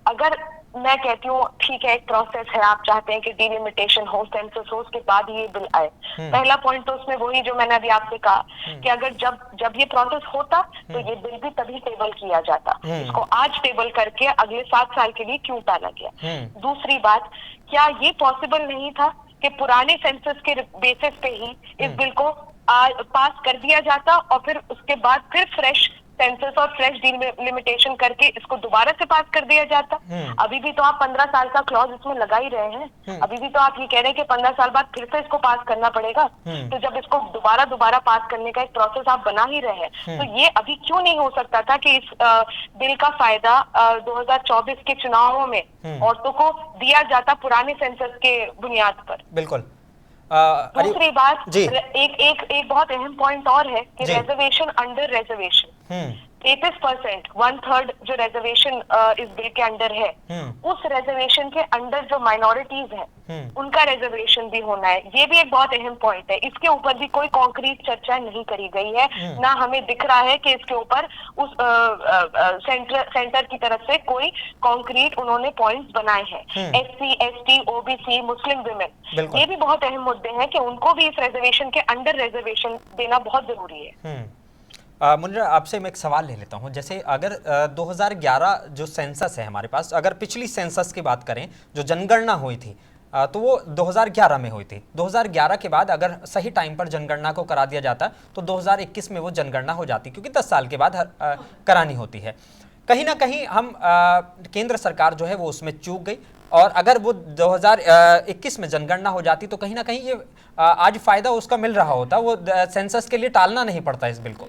अगर मैं कहती हूँ ठीक है एक प्रोसेस है, आप चाहते हैं कि डिलिमिटेशन हो, सेंसस हो, उसके बाद ये बिल आए, पहला पॉइंट तो उसमें वही जो मैंने अभी आपसे कहा कि अगर जब ये प्रोसेस होता तो ये बिल भी तभी टेबल किया जाता, इसको आज टेबल करके अगले 7 साल के लिए क्यों टाला गया। दूसरी बात, क्या ये पॉसिबल नहीं था कि पुराने सेंसस के बेसिस पे ही इस बिल को पास कर दिया जाता और फिर उसके बाद फिर फ्रेश सेंसस और फ्रेश डिलिमिटेशन करके इसको दोबारा से पास कर दिया जाता। अभी भी तो आप 15 साल का क्लॉज इसमें लगा ही रहे हैं, अभी भी तो आप ये कह रहे हैं कि 15 साल बाद फिर से इसको पास करना पड़ेगा। तो जब इसको दोबारा पास करने का एक प्रोसेस आप बना ही रहे हैं, तो ये अभी क्यों नहीं हो सकता था कि इस बिल का फायदा 2024 के चुनावों में औरतों को दिया जाता पुराने सेंसस के बुनियाद पर। बिल्कुल। दूसरी बात, एक बहुत अहम पॉइंट और है कि रिजर्वेशन अंडर रिजर्वेशन 33%, 1/3 जो रिजर्वेशन इस बिल के अंडर है, उस रिजर्वेशन के अंडर जो माइनॉरिटीज हैं उनका रिजर्वेशन भी होना है, ये भी एक बहुत अहम पॉइंट है। इसके ऊपर भी कोई कॉन्क्रीट चर्चा नहीं करी गई है, ना हमें दिख रहा है कि इसके ऊपर उस सेंटर की तरफ से कोई कॉन्क्रीट उन्होंने पॉइंट्स बनाए हैं। SC, ST, OBC, Muslim women, ये भी बहुत अहम मुद्दे हैं कि उनको भी इस रिजर्वेशन के अंडर रिजर्वेशन देना बहुत जरूरी है। मुनीरा, आपसे मैं एक सवाल ले लेता हूं। जैसे अगर 2011 जो सेंसस है हमारे पास, अगर पिछली सेंसस की बात करें जो जनगणना हुई थी तो वो 2011 में हुई थी। 2011 के बाद अगर सही टाइम पर जनगणना को करा दिया जाता तो 2021 में वो जनगणना हो जाती, क्योंकि 10 साल के बाद करानी होती है। कहीं ना कहीं हम केंद्र सरकार जो है वो उसमें चूक गई, और अगर वो 2021 में जनगणना हो जाती तो कहीं ना कहीं ये आज फायदा उसका मिल रहा होता, वो सेंसस के लिए टालना नहीं पड़ता इस बिल को।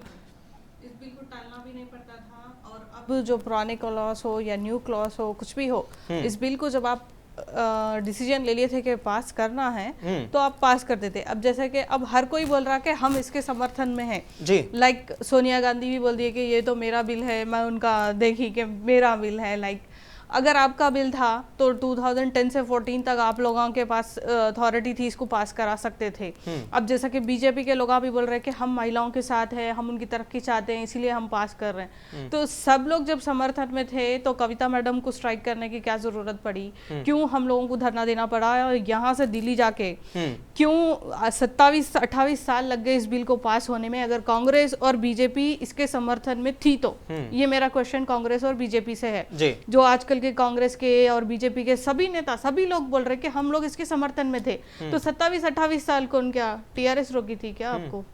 अब जो पुराने क्लॉज हो या न्यू क्लॉज हो, कुछ भी हो, इस बिल को जब आप डिसीजन ले लिए थे कि पास करना है तो आप पास कर देते। अब जैसे कि अब हर कोई बोल रहा कि हम इसके समर्थन में हैं, लाइक सोनिया गांधी भी बोल दिए कि ये तो मेरा बिल है, मैं उनका देखी कि मेरा बिल है। लाइक अगर आपका बिल था तो 2010 से 14 तक आप लोगों के पास अथॉरिटी थी, इसको पास करा सकते थे। अब जैसा कि बीजेपी के लोग भी बोल रहे हैं कि हम महिलाओं के साथ हैं, हम उनकी तरक्की चाहते हैं, इसीलिए हम पास कर रहे हैं। तो सब लोग जब समर्थन में थे तो कविता मैडम को स्ट्राइक करने की क्या जरूरत पड़ी? क्यों हम लोगों को धरना देना पड़ा? यहाँ से दिल्ली जाके क्यों 27-28 साल लग गए इस बिल को पास होने में? अगर कांग्रेस और बीजेपी इसके समर्थन में थी तो ये मेरा क्वेश्चन कांग्रेस और बीजेपी से है, जो आजकल के कांग्रेस के और बीजेपी के सभी नेता, सभी लोग बोल रहे कि हम लोग इसके समर्थन में थे। तो 27-28 साल कौन, क्या टीआरएस रोकी थी क्या आपको?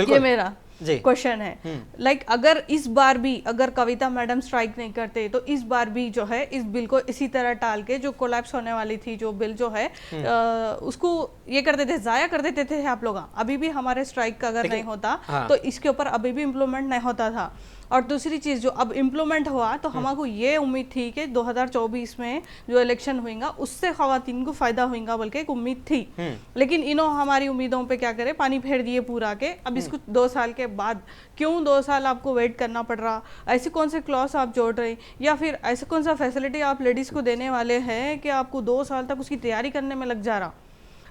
ये मेरा क्वेश्चन है। लाइक अगर इस बार भी अगर कविता मैडम स्ट्राइक नहीं करते तो इस बार भी जो है इस बिल को इसी तरह टाल के जो कोलैप्स होने वाली थी जो बिल जो है उसको ये कर देते, जाया कर देते थे आप लोग। अभी भी हमारे स्ट्राइक का अगर नहीं होता तो इसके ऊपर अभी भी इम्प्लीमेंट नहीं होता था। और दूसरी चीज़ जो अब इम्प्लीमेंट हुआ तो हमको ये उम्मीद थी कि 2024 में जो इलेक्शन होएगा उससे खवातीन को फ़ायदा होएगा बल्कि एक उम्मीद थी, लेकिन इन्हों हमारी उम्मीदों पे क्या करे, पानी फेर दिए पूरा के। अब इसको 2 साल के बाद क्यों 2 साल आपको वेट करना पड़ रहा, ऐसे कौन से क्लॉज आप जोड़ रहे हैं या फिर ऐसे कौन सा फैसिलिटी आप लेडीज़ को देने वाले हैं कि आपको 2 साल तक उसकी तैयारी करने में लग जा रहा।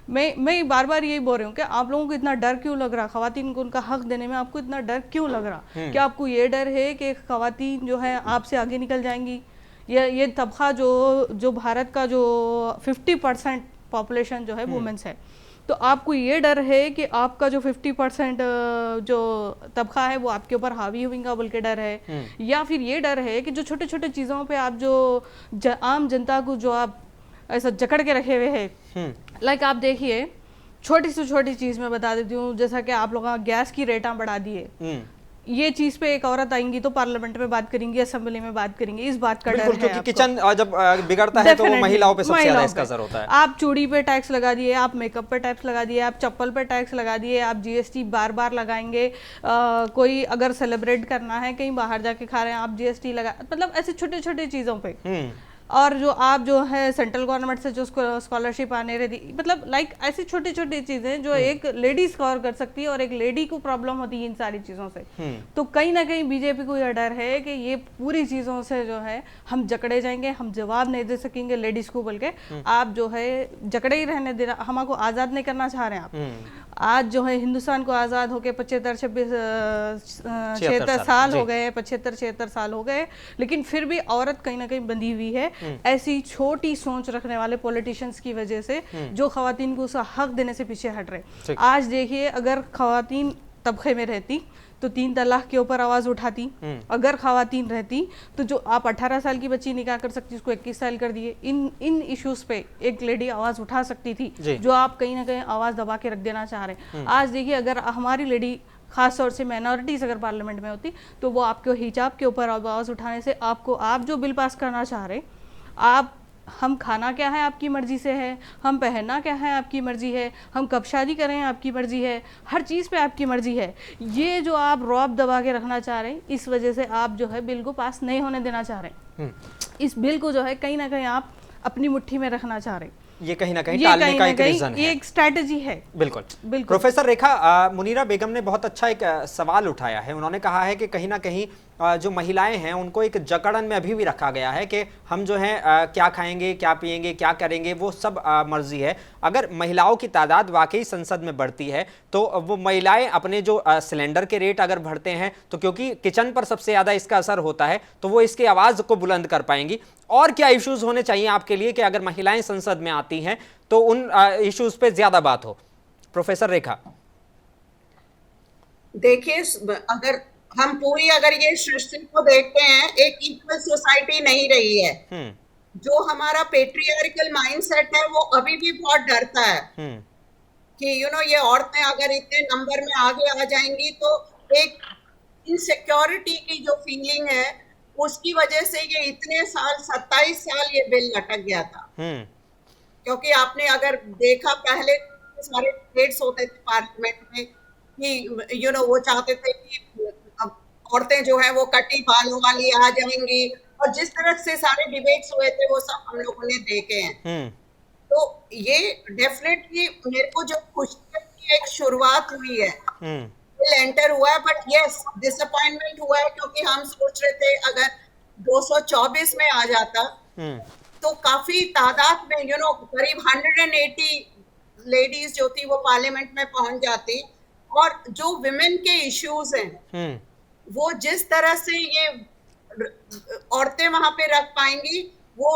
मैं बार बार यही बोल रही हूँ कि आप लोगों को इतना डर क्यों लग रहा, खवातीन को उनका हक देने में आपको इतना डर क्यों लग रहा? क्या आपको ये डर है कि खवातीन जो है आपसे आगे निकल जाएंगी? ये तबका जो भारत का जो 50% पॉपुलेशन जो है वुमेन्स है, तो आपको ये डर है कि आपका जो 50% जो तबका है वो आपके ऊपर हावी होगा बल्कि डर है, या फिर ये डर है कि जो छोटे छोटे चीज़ों पे आप जो आम जनता को जो आप ऐसा जकड़ के रखे हुए हैं, लाइक आप देखिए छोटी से छोटी चीज़ मैं बता देती हूँ, जैसा कि आप लोग गैस की रेटा बढ़ा दिए, ये चीज पे एक औरत आएंगी तो पार्लियामेंट में बात करेंगी, असेंबली में बात करेंगी, इस बात का डर है क्योंकि किचन जब बिगड़ता है तो वो महिलाओं पे सबसे ज्यादा इसका असर होता है। आप चूड़ी पे टैक्स लगा दिए, आप मेकअप पे टैक्स लगा दिए, आप चप्पल पे टैक्स लगा दिए, आप जीएसटी बार बार लगाएंगे, कोई अगर सेलिब्रेट करना है कहीं बाहर जाके खा रहे हैं आप जीएसटी लगा, मतलब ऐसे छोटे छोटे चीजों पे। और जो आप जो है सेंट्रल गवर्नमेंट से जो स्कॉलरशिप आने रहती, मतलब लाइक ऐसी छोटी छोटी चीजें जो एक लेडी स्कोर कर सकती है और एक लेडी को प्रॉब्लम होती है इन सारी चीजों से। तो कहीं ना कहीं बीजेपी को यह डर है कि ये पूरी चीजों से जो है हम जकड़े जाएंगे, हम जवाब नहीं दे सकेंगे लेडीज को, बोल के आप जो है जकड़े ही रहने देना, हमको आजाद नहीं करना चाह रहे हैं आप। आज जो है हिंदुस्तान को आजाद होके 76 साल हो गए, 76 साल हो गए, लेकिन फिर भी औरत कहीं ना कहीं बंधी हुई है ऐसी छोटी सोच रखने वाले पॉलिटिशियंस की वजह से, जो खवातीन को उसका हक देने से पीछे हट रहे। आज देखिए अगर खवातीन तबके में रहती तो 3 तलाक के ऊपर आवाज उठाती, अगर खवातीन रहती तो जो आप 18 साल की बच्ची निकाह कर सकती उसको 21 साल कर दिए, इन इश्यूज पे एक लेडी आवाज उठा सकती थी, जो आप कहीं ना कहीं आवाज दबा के रख देना चाह रहे हैं। आज देखिए अगर हमारी लेडी खास तौर से माइनॉरिटीज अगर पार्लियामेंट में होती तो वो आपके हिजाब के ऊपर आवाज उठाने से आप जो बिल पास करना चाह रहे, आप हम खाना क्या है आपकी मर्जी से है, हम पहनना क्या है आपकी मर्जी है, हम कब शादी करें आपकी मर्जी है, हर चीज़ पे आपकी मर्जी है। ये जो आप रौब दबा के रखना चाह रहे हैं, इस वजह से आप जो है बिल को पास नहीं होने देना चाह रहे हैं। इस बिल को जो है कहीं ना कहीं आप अपनी मुट्ठी में रखना चाह रहे हैं। ये कहीं ना कहीं टालने का एक रीजन है, एक स्ट्रैटेजी है। बिल्कुल बिल्कुल। प्रोफेसर रेखा, मुनीरा बेगम ने बहुत अच्छा एक सवाल उठाया है। उन्होंने कहा है कि कहीं ना कहीं जो महिलाएं हैं उनको एक जकड़न में अभी भी रखा गया है कि हम जो है क्या खाएंगे, क्या पिएंगे, क्या करेंगे, वो सब मर्जी है। अगर महिलाओं की तादाद वाकई संसद में बढ़ती है तो वो महिलाएं अपने जो सिलेंडर के रेट अगर बढ़ते हैं तो क्योंकि किचन पर सबसे ज़्यादा इसका असर होता है तो वो इसकी आवाज़ को बुलंद कर पाएंगी। और क्या इश्यूज होने चाहिए आपके लिए कि अगर महिलाएं संसद में आती हैं तो उन इश्यूज पे ज्यादा बात हो? प्रोफेसर रेखा, देखिए अगर हम अगर ये सृष्टि को देखते हैं, एक इक्वल सोसाइटी नहीं रही है। जो हमारा पेट्रियार्कल माइंडसेट है वो अभी भी बहुत डरता है कि ये औरतें अगर इतने नंबर में आगे आ जाएंगी तो एक इनसिक्योरिटी की जो फीलिंग है उसकी वजह से ये इतने साल 27 साल ये बिल लटक गया था। क्योंकि आपने अगर देखा पहले सारे डिबेट्स होते थे पार्लियामेंट में कि वो चाहते थे कि औरतें जो है वो कटी बालों वाली आ जाएंगी, और जिस तरह से सारे डिबेट्स हुए थे वो सब हम लोगों ने देखे हैं। तो ये डेफिनेटली मेरे को जो खुशी की एक शुरुआत हुई है, बिल एंटर हुआ है, बट यस डिसअपॉइंटमेंट हुआ है क्योंकि हम सोच रहे थे अगर 224 में आ जाता तो काफी तादाद में करीब 180 लेडीज जो थी वो पार्लियामेंट में पहुंच जाती, और जो विमेन के इश्यूज हैं वो जिस तरह से ये औरतें वहां पे रख पाएंगी, वो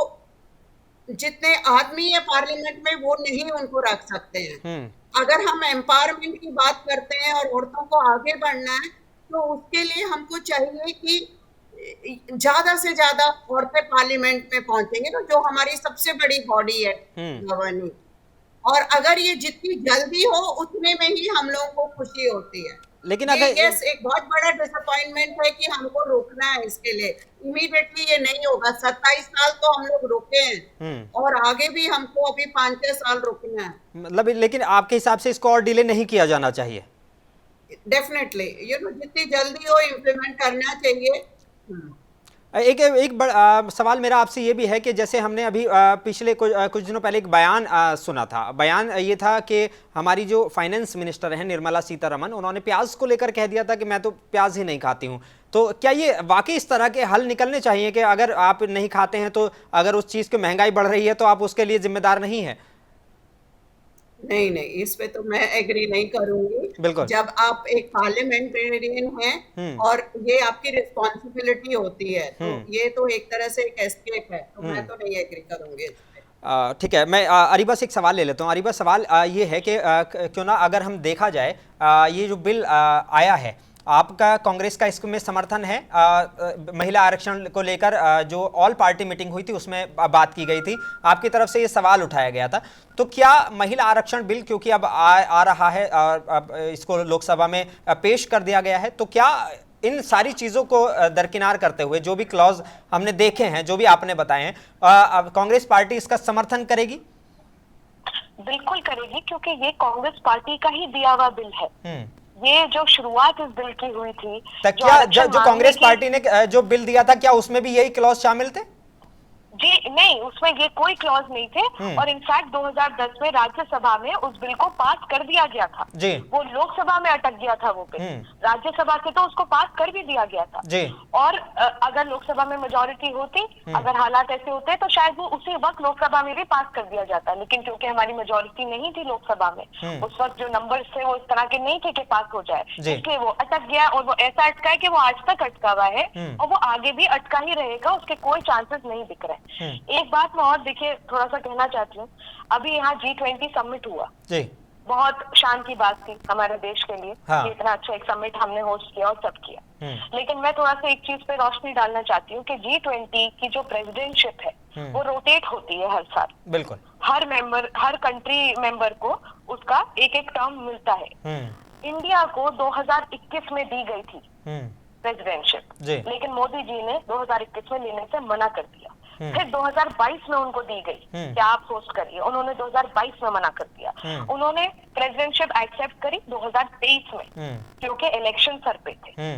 जितने आदमी है पार्लियामेंट में वो नहीं उनको रख सकते हैं। अगर हम एम्पावरमेंट की बात करते हैं और औरतों को आगे बढ़ना है तो उसके लिए हमको चाहिए कि ज्यादा से ज्यादा औरतें पार्लियामेंट में पहुंचेंगे, तो जो हमारी सबसे बड़ी बॉडी है गवर्निंग, और अगर ये जितनी जल्दी हो उतने में ही हम लोगों को खुशी होती है। लेकिन अगर एक बहुत बड़ा डिसअपॉइंटमेंट है कि हमको रोकना है, इसके लिए इमीडिएटली ये नहीं होगा। 27 साल तो हम लोग रुके हैं और आगे भी हमको अभी 5-6 साल रुकना है। मतलब लेकिन आपके हिसाब से इसको और डिले नहीं किया जाना चाहिए? डेफिनेटली जितनी जल्दी हो इम्प्लीमेंट करना चाहिए। एक सवाल मेरा आपसे ये भी है कि जैसे हमने अभी पिछले कुछ दिनों पहले एक बयान सुना था। बयान ये था कि हमारी जो फाइनेंस मिनिस्टर हैं निर्मला सीतारमण, उन्होंने प्याज को लेकर कह दिया था कि मैं तो प्याज ही नहीं खाती हूँ। तो क्या ये वाकई इस तरह के हल निकलने चाहिए कि अगर आप नहीं खाते हैं तो अगर उस चीज़ की महंगाई बढ़ रही है तो आप उसके लिए जिम्मेदार नहीं है? नहीं, इस पे तो मैं एग्री नहीं करूंगी। बिल्कुल। जब आप एक पार्लियामेंटेरियन हैं और ये आपकी रिस्पॉन्सिबिलिटी होती है, तो ये तो एक तरह से एक एस्केप है, तो मैं तो नहीं एग्री करूंगी इस पे। ठीक है, मैं अरीबा से एक सवाल ले लेता हूँ। अरीबा, सवाल ये है कि क्यों ना अगर हम देखा जाए ये जो बिल आया है, आपका कांग्रेस का इसमें समर्थन है? महिला आरक्षण को लेकर जो ऑल पार्टी मीटिंग हुई थी उसमें बात की गई थी, आपकी तरफ से ये सवाल उठाया गया था। तो क्या महिला आरक्षण बिल क्योंकि अब आ रहा है और अब इसको लोकसभा में पेश कर दिया गया है, तो क्या इन सारी चीज़ों को दरकिनार करते हुए जो भी क्लॉज हमने देखे हैं, जो भी आपने बताए हैं, कांग्रेस पार्टी इसका समर्थन करेगी? बिल्कुल करेगी, क्योंकि ये कांग्रेस पार्टी का ही दिया हुआ बिल है। ये जो शुरुआत इस बिल की हुई थी, क्या जो कांग्रेस पार्टी ने जो बिल दिया था, क्या उसमें भी यही क्लॉज शामिल थे? जी नहीं, उसमें ये कोई क्लॉज नहीं थे। और इनफैक्ट 2010 में राज्यसभा में उस बिल को पास कर दिया गया था जी। वो लोकसभा में अटक गया था वो बिल, राज्यसभा से तो उसको पास कर भी दिया गया था जी। और अगर लोकसभा में मेजोरिटी होती, अगर हालात ऐसे होते तो शायद वो उसी वक्त लोकसभा में भी पास कर दिया जाता। लेकिन क्योंकि हमारी मेजोरिटी नहीं थी लोकसभा में, उस वक्त जो नंबर्स थे वो इस तरह के नहीं थे कि पास हो जाए, इसलिए वो अटक गया। और वो ऐसा अटका है कि वो आज तक अटका हुआ है और वो आगे भी अटका ही रहेगा, उसके कोई चांसेस नहीं दिख रहे। एक बात मैं और देखिए थोड़ा सा कहना चाहती हूँ, अभी यहाँ G20 समिट हुआ जी। बहुत शान की बात थी हमारे देश के लिए। हाँ। इतना अच्छा एक समिट हमने होस्ट किया और सब किया। लेकिन मैं थोड़ा सा एक चीज पे रोशनी डालना चाहती हूँ कि G20 की जो प्रेसिडेंटशिप है वो रोटेट होती है हर साल। बिल्कुल, हर कंट्री मेंबर को उसका एक एक टर्म मिलता है। इंडिया को 2021 में दी गई थी प्रेसिडेंटशिप, लेकिन मोदी जी ने 2021 में लेने से मना कर दिया। फिर 2022 में उनको दी गई कि आप होस्ट करिए, उन्होंने 2022 में मना कर दिया। उन्होंने प्रेसिडेंटशिप एक्सेप्ट करी 2023 में, क्योंकि इलेक्शन सर पे थे।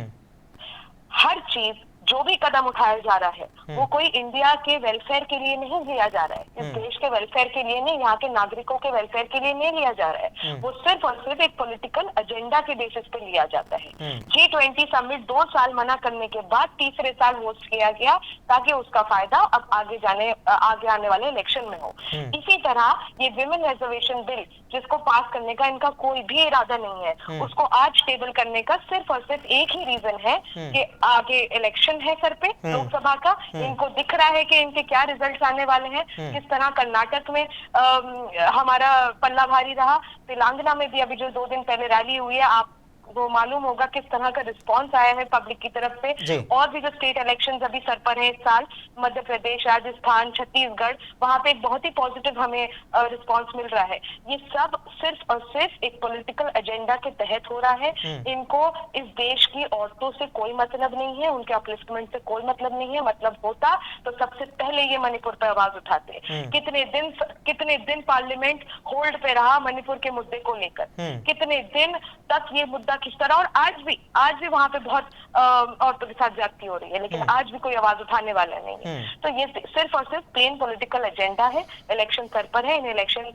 हर चीज जो भी कदम उठाया जा रहा है वो कोई इंडिया के वेलफेयर के लिए नहीं लिया जा रहा है, इस देश के वेलफेयर के लिए नहीं, यहाँ के नागरिकों के वेलफेयर के लिए नहीं लिया जा रहा है। वो सिर्फ और सिर्फ एक पॉलिटिकल एजेंडा के बेसिस पे लिया जाता है। G20 समिट 2 साल मना करने के बाद तीसरे साल होस्ट किया गया ताकि उसका फायदा अब आगे आने वाले इलेक्शन में हो। इसी तरह ये विमेन रिजर्वेशन बिल जिसको पास करने का इनका कोई भी इरादा नहीं है, उसको आज टेबल करने का सिर्फ और सिर्फ एक ही रीजन है कि आगे इलेक्शन है सर पे लोकसभा का। इनको दिख रहा है कि इनके क्या रिजल्ट्स आने वाले हैं। किस तरह कर्नाटक में हमारा पल्ला भारी रहा, तेलंगाना में भी अभी जो 2 दिन पहले रैली हुई है, आप वो मालूम होगा किस तरह का रिस्पांस आया है पब्लिक की तरफ से। और भी जो स्टेट इलेक्शंस अभी सर पर है इस साल, मध्य प्रदेश, राजस्थान, छत्तीसगढ़, वहां पे एक बहुत ही पॉजिटिव हमें रिस्पांस मिल रहा है। ये सब सिर्फ और सिर्फ एक पॉलिटिकल एजेंडा के तहत हो रहा है। इनको इस देश की औरतों से कोई मतलब नहीं है, उनके अपलिफ्टमेंट से कोई मतलब नहीं है। मतलब होता तो सबसे पहले ये मणिपुर पर आवाज उठाते। कितने दिन पार्लियामेंट होल्ड पे रहा मणिपुर के मुद्दे को लेकर, कितने दिन तक ये मुद्दा किस तरह, और आज भी वहां पे बहुत औरतों के साथ ज्यादती हो रही है, लेकिन आज भी कोई आवाज उठाने वाला नहीं है। तो ये सिर्फ और सिर्फ प्लेन पॉलिटिकल एजेंडा है। इलेक्शन सर पर है, इन इलेक्शन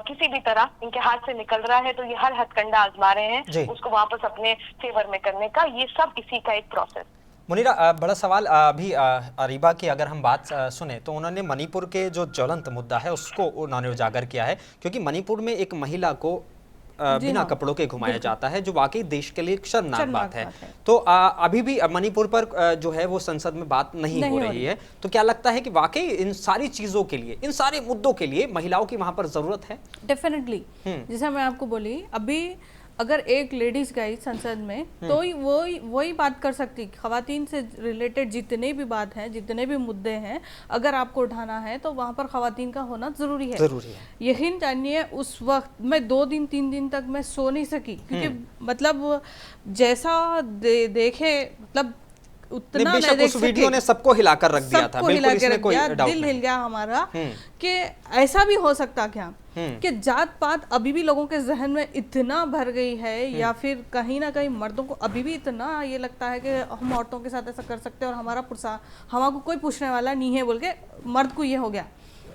किसी भी तरह इनके हाथ से निकल रहा है तो ये हर हथकंडा आजमा रहे हैं उसको वापस अपने फेवर में करने का। ये सब इसी का एक प्रोसेस। मुनीरा, बड़ा सवाल अभी अरीबा की अगर हम बात सुने तो उन्होंने मणिपुर के जो ज्वलंत मुद्दा है उसको उन्होंने उजागर किया है, क्योंकि मणिपुर में एक महिला को बिना कपड़ों के घुमाया जाता है, जो वाकई देश के लिए शर्मनाक बात है। तो अभी भी मणिपुर पर जो है वो संसद में बात नहीं हो रही है। तो क्या लगता है कि वाकई इन सारी चीजों के लिए, इन सारे मुद्दों के लिए महिलाओं की वहां पर जरूरत है? डेफिनेटली, जैसे मैं आपको बोली, अभी अगर एक लेडीज गई संसद में तो वही बात कर सकती। खवातीन से रिलेटेड जितने भी बात हैं, जितने भी मुद्दे हैं, अगर आपको उठाना है तो वहाँ पर खवातीन का होना जरूरी है। यकीन जानिए उस वक्त मैं 2 दिन 3 दिन तक मैं सो नहीं सकी, क्योंकि मतलब जैसा देखे, मतलब उतना बेशक नहीं देख उस वीडियो सके। ने सबको हिलाकर रख दिया था, सबको बिल्कुल हिला के इसमें रख कोई दिया, डाउट दिल नहीं। हिल गया हमारा कि ऐसा भी हो सकता क्या कि जात पात अभी भी लोगों के जहन में इतना भर गई है, या फिर कहीं ना कहीं मर्दों को अभी भी इतना ये लगता है कि हम औरतों के साथ ऐसा कर सकते हैं और हमारा कोई पूछने वाला नहीं है बोल के मर्द को ये हो गया।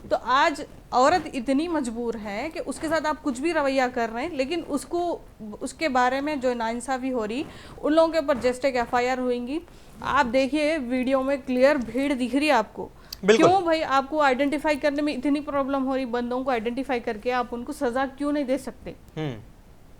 तो आज औरत इतनी मजबूर है कि उसके साथ आप कुछ भी रवैया कर रहे हैं, लेकिन उसके बारे में जो नाइंसाफ़ी हो रही, उन लोगों के ऊपर जस्ट एक FIR हुएंगी। आप देखिए वीडियो में क्लियर भीड़ दिख रही है आपको। क्यों भाई आपको आइडेंटिफाई करने में इतनी प्रॉब्लम हो रही, बंदों को आइडेंटिफाई करके आप उनको सजा क्यों नहीं दे सकते?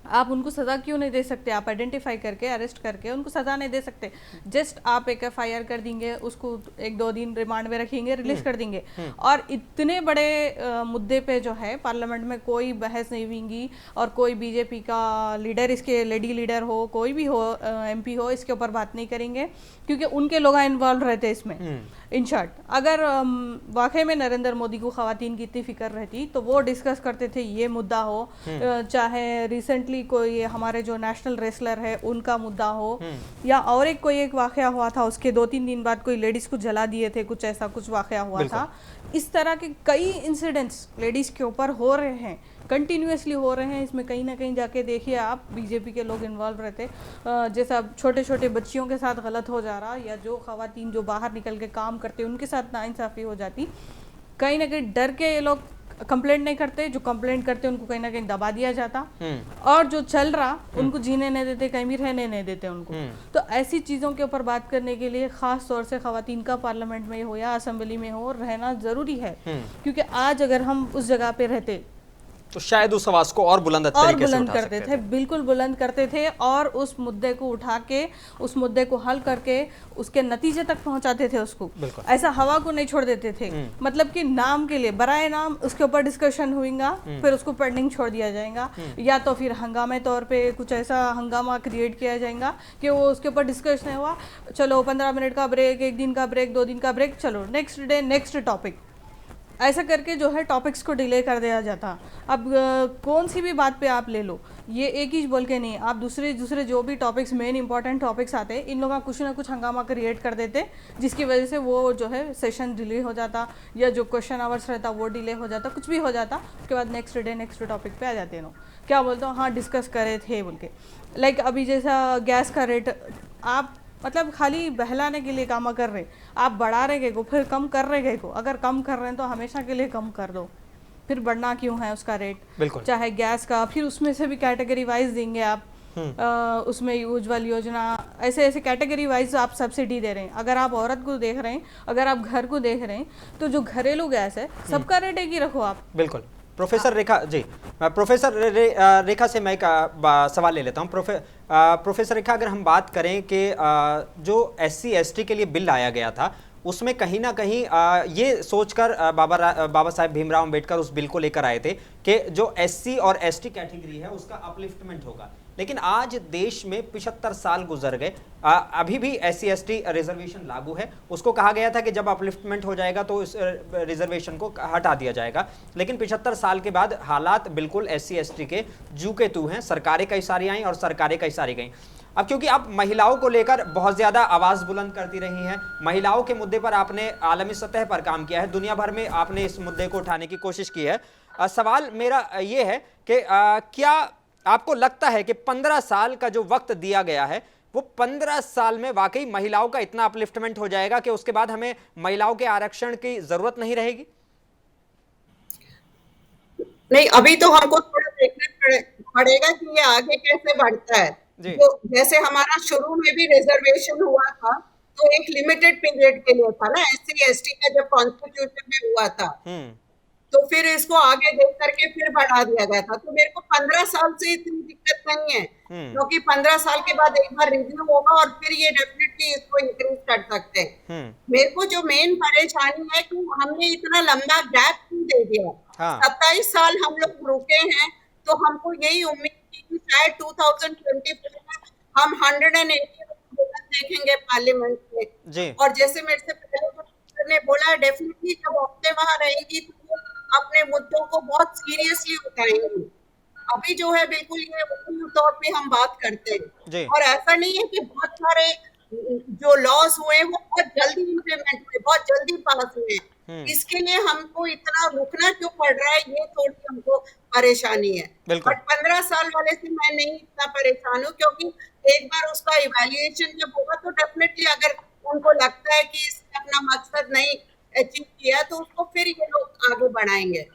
आप उनको सजा क्यों नहीं दे सकते? आप आइडेंटिफाई करके अरेस्ट करके उनको सजा नहीं दे सकते। जस्ट आप एक FIR कर देंगे, उसको 1-2 दिन रिमांड में रखेंगे, रिलीज कर देंगे। और इतने बड़े मुद्दे पे जो है पार्लियामेंट में कोई बहस नहीं हुई, और कोई बीजेपी का लीडर, इसके लेडी लीडर हो, कोई भी हो, MP हो, इसके ऊपर बात नहीं करेंगे, क्योंकि उनके लोग इन्वॉल्व रहते हैं इसमें। इन शॉर्ट, अगर वाकई में नरेंद्र मोदी को खवातीन की इतनी फिक्र रहती तो वो डिस्कस करते थे ये मुद्दा हो, चाहे रिसेंटली कोई हमारे जो नेशनल रेसलर है उनका मुद्दा हो, या और कोई एक वाकया हुआ था, उसके 2-3 दिन बाद कोई लेडीज को जला दिए थे, कुछ ऐसा कुछ वाकया हुआ था। इस तरह के कई इंसिडेंट्स लेडीज के ऊपर हो रहे हैं, कंटिन्यूसली हो रहे हैं। इसमें कहीं ना कहीं जाके देखिए आप, बीजेपी के लोग इन्वॉल्व रहते, जैसा छोटे छोटे बच्चियों के साथ गलत हो जा रहा, या जो खवातीन जो बाहर निकल के काम करते उनके साथ नाइंसाफ़ी हो जाती। कहीं ना कहीं डर के ये लोग कंप्लेंट नहीं करते, जो कंप्लेंट करते उनको कहीं ना कहीं दबा दिया जाता, और जो चल रहा उनको जीने नहीं देते, कहीं भी रहने नहीं देते उनको। तो ऐसी चीज़ों के ऊपर बात करने के लिए ख़ास तौर से खवातीन का पार्लियामेंट में हो या असेंबली में हो रहना ज़रूरी है, क्योंकि आज अगर हम उस जगह पे रहते तो शायद उस आवाज को और बुलंद तरीके से उठा करते थे, बिल्कुल बुलंद करते थे, और उस मुद्दे को उठा के, उस मुद्दे को हल करके उसके नतीजे तक पहुंचाते थे उसको। ऐसा हवा को नहीं छोड़ देते थे, मतलब कि नाम के लिए बराए नाम उसके ऊपर डिस्कशन हुएगा, फिर उसको पेंडिंग छोड़ दिया जाएगा, या तो फिर हंगामे तौर पे कुछ ऐसा हंगामा क्रिएट किया जाएगा कि वो उसके ऊपर डिस्कशन हुआ, चलो 15 मिनट का ब्रेक, 1 दिन का ब्रेक, 2 दिन का ब्रेक, चलो नेक्स्ट डे नेक्स्ट टॉपिक, ऐसा करके जो है टॉपिक्स को डिले कर दिया जाता। अब कौन सी भी बात पे आप ले लो, ये एक ही बोल के नहीं, आप दूसरे जो भी टॉपिक्स, मेन इंपॉर्टेंट टॉपिक्स आते हैं, इन लोगों का कुछ ना कुछ हंगामा क्रिएट कर देते, जिसकी वजह से वो जो है सेशन डिले हो जाता, या जो क्वेश्चन आवर्स रहता वो डिले हो जाता, कुछ भी हो जाता। उसके बाद नेक्स्ट डे नेक्स्ट टॉपिक पे आ जाते हैं, क्या बोलते हो, हाँ डिस्कस करे थे बोल के। लाइक अभी जैसा गैस का रेट, आप मतलब खाली बहलाने के लिए काम कर रहे, आप बढ़ा रहे को, फिर कम कर रहे को, अगर कम कर रहे हैं तो हमेशा के लिए कम कर दो, फिर बढ़ना क्यों है उसका रेट, चाहे गैस का, फिर उसमें से भी कैटेगरी वाइज देंगे आप, उसमें उज्ज्वल योजना, ऐसे ऐसे कैटेगरी वाइज आप सब्सिडी दे रहे हैं। अगर आप औरत को देख रहे हैं, अगर आप घर को देख रहे हैं, तो जो घरेलू गैस है सबका रेट एक ही रखो आप। बिल्कुल। प्रोफेसर रेखा जी, प्रोफेसर रेखा से मैं एक सवाल ले लेता हूँ। प्रोफेसर रेखा, अगर हम बात करें कि जो SC ST के लिए बिल लाया गया था, उसमें कहीं ना कहीं ये सोचकर बाबा साहेब भीमराव अंबेडकर उस बिल को लेकर आए थे कि जो SC और ST कैटेगरी है उसका अपलिफ्टमेंट होगा, लेकिन आज देश में 75 साल गुजर गए, अभी भी SC ST रिजर्वेशन लागू है। उसको कहा गया था कि जब अपलिफ्टमेंट हो जाएगा तो इस रिजर्वेशन को हटा दिया जाएगा, लेकिन 75 साल के बाद हालात बिल्कुल SC ST के जू के तू हैं। सरकारें कई सारी आई और सरकारें कई सारी गई। अब क्योंकि आप महिलाओं को लेकर बहुत ज़्यादा आवाज़ बुलंद करती रही हैं, महिलाओं के मुद्दे पर आपने आलमी सतह पर काम किया है, दुनिया भर में आपने इस मुद्दे को उठाने की कोशिश की है। सवाल मेरा ये है कि क्या आपको लगता है कि 15 साल का जो वक्त दिया गया है, वो 15 साल में वाकई महिलाओं का इतना अपलिफ्टमेंट हो जाएगा कि उसके बाद हमें महिलाओं के आरक्षण की जरूरत नहीं रहेगी? नहीं, अभी तो हमको थोड़ा देखना पड़ेगा कि ये आगे कैसे बढ़ता है। तो जैसे हमारा शुरू में भी रिजर्वेशन हुआ था, तो एक लिमिटेड पीरियड के लिए था ना, SC ST का जब कॉन्स्टिट्यूशन में हुआ था, तो फिर इसको आगे देख करके फिर बढ़ा दिया गया था। तो मेरे को 15 साल से इतनी दिक्कत नहीं है, क्योंकि 15 साल के बाद एक बार रिव्यू होगा और फिर ये डेफिनेटली इसको इंक्रीज कर सकते हैं। मेरे को जो मेन परेशानी है कि हमने इतना लंबा गैप क्यों दे दिया। 27 साल हम लोग रुके हैं, तो हमको यही उम्मीद थी कि शायद 2024 में हम 180 देखेंगे पार्लियामेंट में। और जैसे मेरे से पहले ने बोला, डेफिनेटली जब औरतें वहां रहेगी तो अपने मुद्दों को बहुत सीरियसली उठाएंगे। अभी जो है बिल्कुल ये तौर पे हम बात करते हैं, और ऐसा नहीं है कि बहुत सारे जो लॉस हुए वो बहुत जल्दी इम्प्लीमेंट हुए, बहुत जल्दी पास हुए। इसके लिए हमको इतना रुकना क्यों पड़ रहा है, ये थोड़ी हमको परेशानी है। बट 15 साल वाले से मैं नहीं इतना परेशान हूँ, क्योंकि एक बार उसका इवैल्यूएशन जब होगा तो डेफिनेटली अगर उनको लगता है कि इसने अपना मकसद नहीं अचीव किया तो उसको फिर ये लोग आगे बढ़ाएंगे।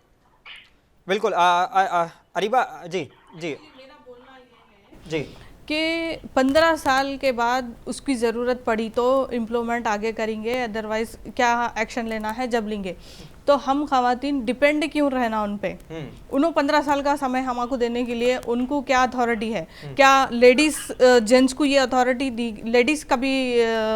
बिल्कुल। अरीबा जी जी जी कि 15 साल के बाद उसकी ज़रूरत पड़ी तो इम्प्लीमेंट आगे करेंगे, अदरवाइज क्या एक्शन लेना है जब लेंगे। तो हम ख़वातीन डिपेंड क्यों रहना उन पे? उन्होंने 15 साल का समय हमको देने के लिए उनको क्या अथॉरिटी है? क्या लेडीज़ जेंट्स को ये अथॉरिटी दी? लेडीज़ कभी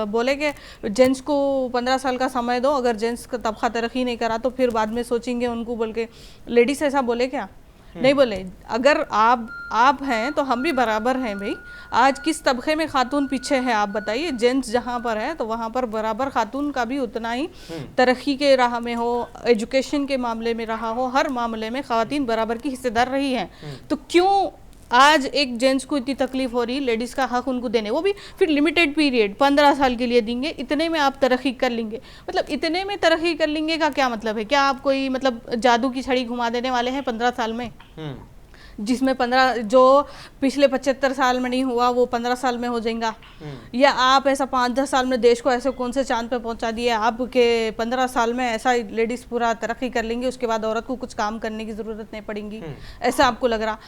बोले कि जेंट्स को 15 साल का समय दो, अगर जेंट्स का तबका तरक्की नहीं करा तो फिर बाद में सोचेंगे उनको, बोल के लेडीज़ ऐसा बोले क्या? नहीं बोले। अगर आप हैं तो हम भी बराबर हैं भाई। आज किस तबके में खातून पीछे है आप बताइए? जेंट्स जहाँ पर है तो वहाँ पर बराबर खातून का भी उतना ही तरक्की के राह में हो, एजुकेशन के मामले में रहा हो, हर मामले में खातून बराबर की हिस्सेदार रही हैं। तो क्यों आज एक जेंट्स को इतनी तकलीफ हो रही, लेडीज़ का हक उनको देने, वो भी फिर लिमिटेड पीरियड 15 साल के लिए देंगे, इतने में आप तरक्की कर लेंगे। मतलब इतने में तरक्की कर लेंगे का क्या मतलब है? क्या आप कोई मतलब जादू की छड़ी घुमा देने वाले हैं 15 साल में? जिसमें 15 जो पिछले 75 साल में नहीं हुआ वो 15 साल में हो जाएगा? या आप ऐसा 5-10 साल में देश को ऐसे कौन से चांद पे पहुंचा दिए आपके 15 साल में ऐसा लेडीज़ पूरा तरक्की कर लेंगे, उसके बाद औरत को कुछ काम करने की ज़रूरत नहीं पड़ेगी, ऐसा आपको लग रहा?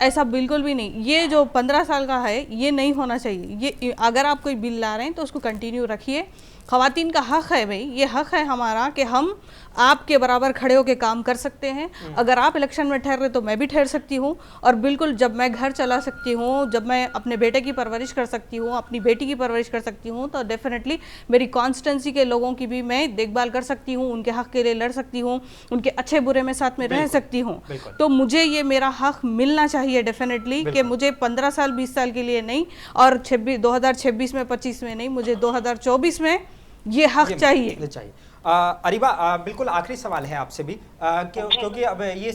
ऐसा बिल्कुल भी नहीं। ये जो 15 साल का है ये नहीं होना चाहिए। ये अगर आप कोई बिल ला रहे हैं तो उसको कंटिन्यू रखिए। ख़वातीन का हक़ है भाई, ये हक़ है हमारा कि हम आपके बराबर खड़े होकर काम कर सकते हैं। अगर आप इलेक्शन में ठहर रहे तो मैं भी ठहर सकती हूँ, और बिल्कुल जब मैं घर चला सकती हूँ, जब मैं अपने बेटे की परवरिश कर सकती हूँ, अपनी बेटी की परवरिश कर सकती हूँ, तो डेफिनेटली मेरी कॉन्स्टिट्यूंसी के लोगों की भी मैं देखभाल कर सकती हूँ, उनके हक़ के लिए लड़ सकती हूँ, उनके अच्छे बुरे में साथ में रह सकती हूँ। तो मुझे ये मेरा हक़ मिलना चाहिए डेफिनेटली, कि मुझे 15 साल 20 साल के लिए नहीं, और 2026 में 25 में नहीं, मुझे 2024 में ये हक चाहिए। अरीबा, बिल्कुल आखिरी सवाल है आपसे भी, क्योंकि अब ये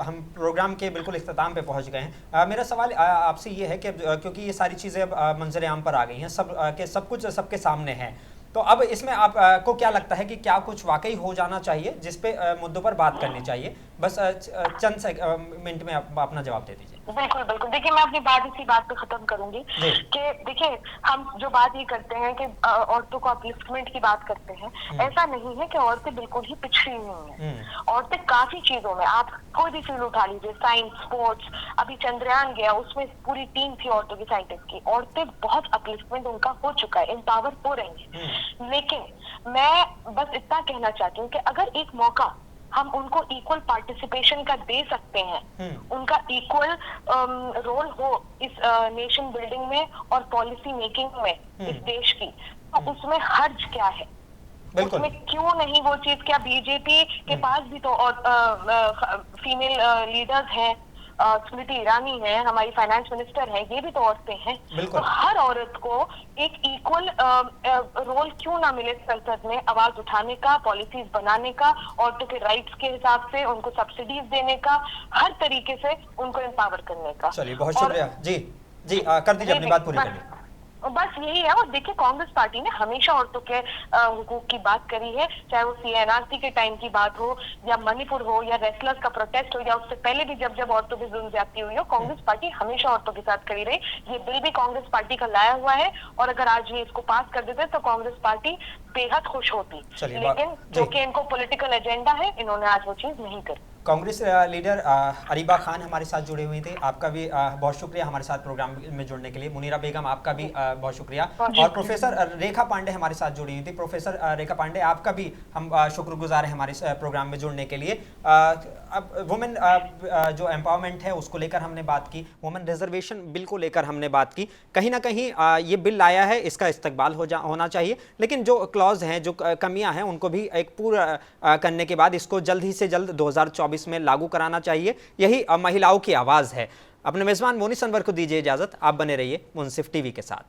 हम प्रोग्राम के बिल्कुल इख्तिताम पे पहुंच गए हैं। मेरा सवाल आपसे ये है कि क्योंकि ये सारी चीज़ें अब मंजर आम पर आ गई हैं, सब कुछ सबके सामने है, तो अब इसमें आपको क्या लगता है कि क्या कुछ वाकई हो जाना चाहिए जिस पे मुद्दों पर बात करनी चाहिए? बस चंद मिनट में आप अपना जवाब दे दीजिए। बिल्कुल बिल्कुल। देखिए, मैं अपनी बात इसी बात पे खत्म करूंगी कि देखिए, हम जो बात ये करते हैं कि औरतों को अपलिफ्टमेंट की बात करते हैं, ऐसा नहीं है कि औरतें बिल्कुल ही पिछड़ी हुई हैं। औरतें काफी चीजों में, आप कोई भी फील्ड उठा लीजिए, साइंस, स्पोर्ट्स, अभी चंद्रयान गया उसमें पूरी टीम थी औरतों की साइंटिस्ट की, औरतें बहुत अपलिफ्टमेंट उनका हो चुका है, एम्पावर हो रही है। लेकिन मैं बस इतना कहना चाहती हूँ कि अगर एक मौका हम उनको इक्वल पार्टिसिपेशन का दे सकते हैं, उनका इक्वल रोल हो इस नेशन बिल्डिंग में और पॉलिसी मेकिंग में इस देश की, तो उसमें हर्ज क्या है? उसमें क्यों नहीं वो चीज? क्या बीजेपी के पास भी तो फीमेल लीडर्स हैं, स्मृति ईरानी है, हमारी फाइनेंस मिनिस्टर है, ये भी तो औरतें हैं। तो हर औरत को एक इक्वल रोल क्यों ना मिले संसद में आवाज उठाने का, पॉलिसीज बनाने का, औरतों के राइट्स के हिसाब से उनको सब्सिडीज देने का, हर तरीके से उनको एम्पावर करने का। चलिए, बहुत शुक्रिया। जी कर दीजिए, अपनी बात पूरी करिए। बस यही है। और देखिए, कांग्रेस पार्टी ने हमेशा औरतों के हुकूक की बात करी है, चाहे वो CNRC के टाइम की बात हो, या मणिपुर हो, या रेसलर्स का प्रोटेस्ट हो, या उससे पहले भी जब औरतों की जुल्म ज्यादती हुई हो, कांग्रेस पार्टी हमेशा औरतों के साथ खड़ी रही। ये बिल भी कांग्रेस पार्टी का लाया हुआ है, और अगर आज ये इसको पास कर देते तो कांग्रेस पार्टी बेहद खुश होती। लेकिन क्योंकि इनको पॉलिटिकल एजेंडा है, इन्होंने आज वो चीज नहीं करी। कांग्रेस लीडर अरीबा खान हमारे साथ जुड़े हुए थे, आपका भी बहुत शुक्रिया हमारे साथ प्रोग्राम में जुड़ने के लिए। मुनीरा बेगम, आपका भी बहुत शुक्रिया। और प्रोफेसर रेखा पांडे हमारे साथ जुड़ी हुई थी। प्रोफेसर रेखा पांडे, आपका भी हम शुक्रगुजार हैं हमारे प्रोग्राम में जुड़ने के लिए। अब वुमेन जो एम्पावरमेंट है उसको लेकर हमने बात की, वुमेन रिजर्वेशन बिल को लेकर हमने बात की। कहीं ना कहीं ये बिल लाया है, इसका इस्तकबाल होना चाहिए, लेकिन जो क्लॉज हैं, जो कमियां हैं, उनको भी एक पूरा करने के बाद इसको जल्द ही से जल्द 2024 में लागू कराना चाहिए। यही महिलाओं की आवाज़ है। अपने मेज़बान मोनी सनवर को दीजिए इजाज़त। आप बने रहिए मुंसिफ टीवी के साथ।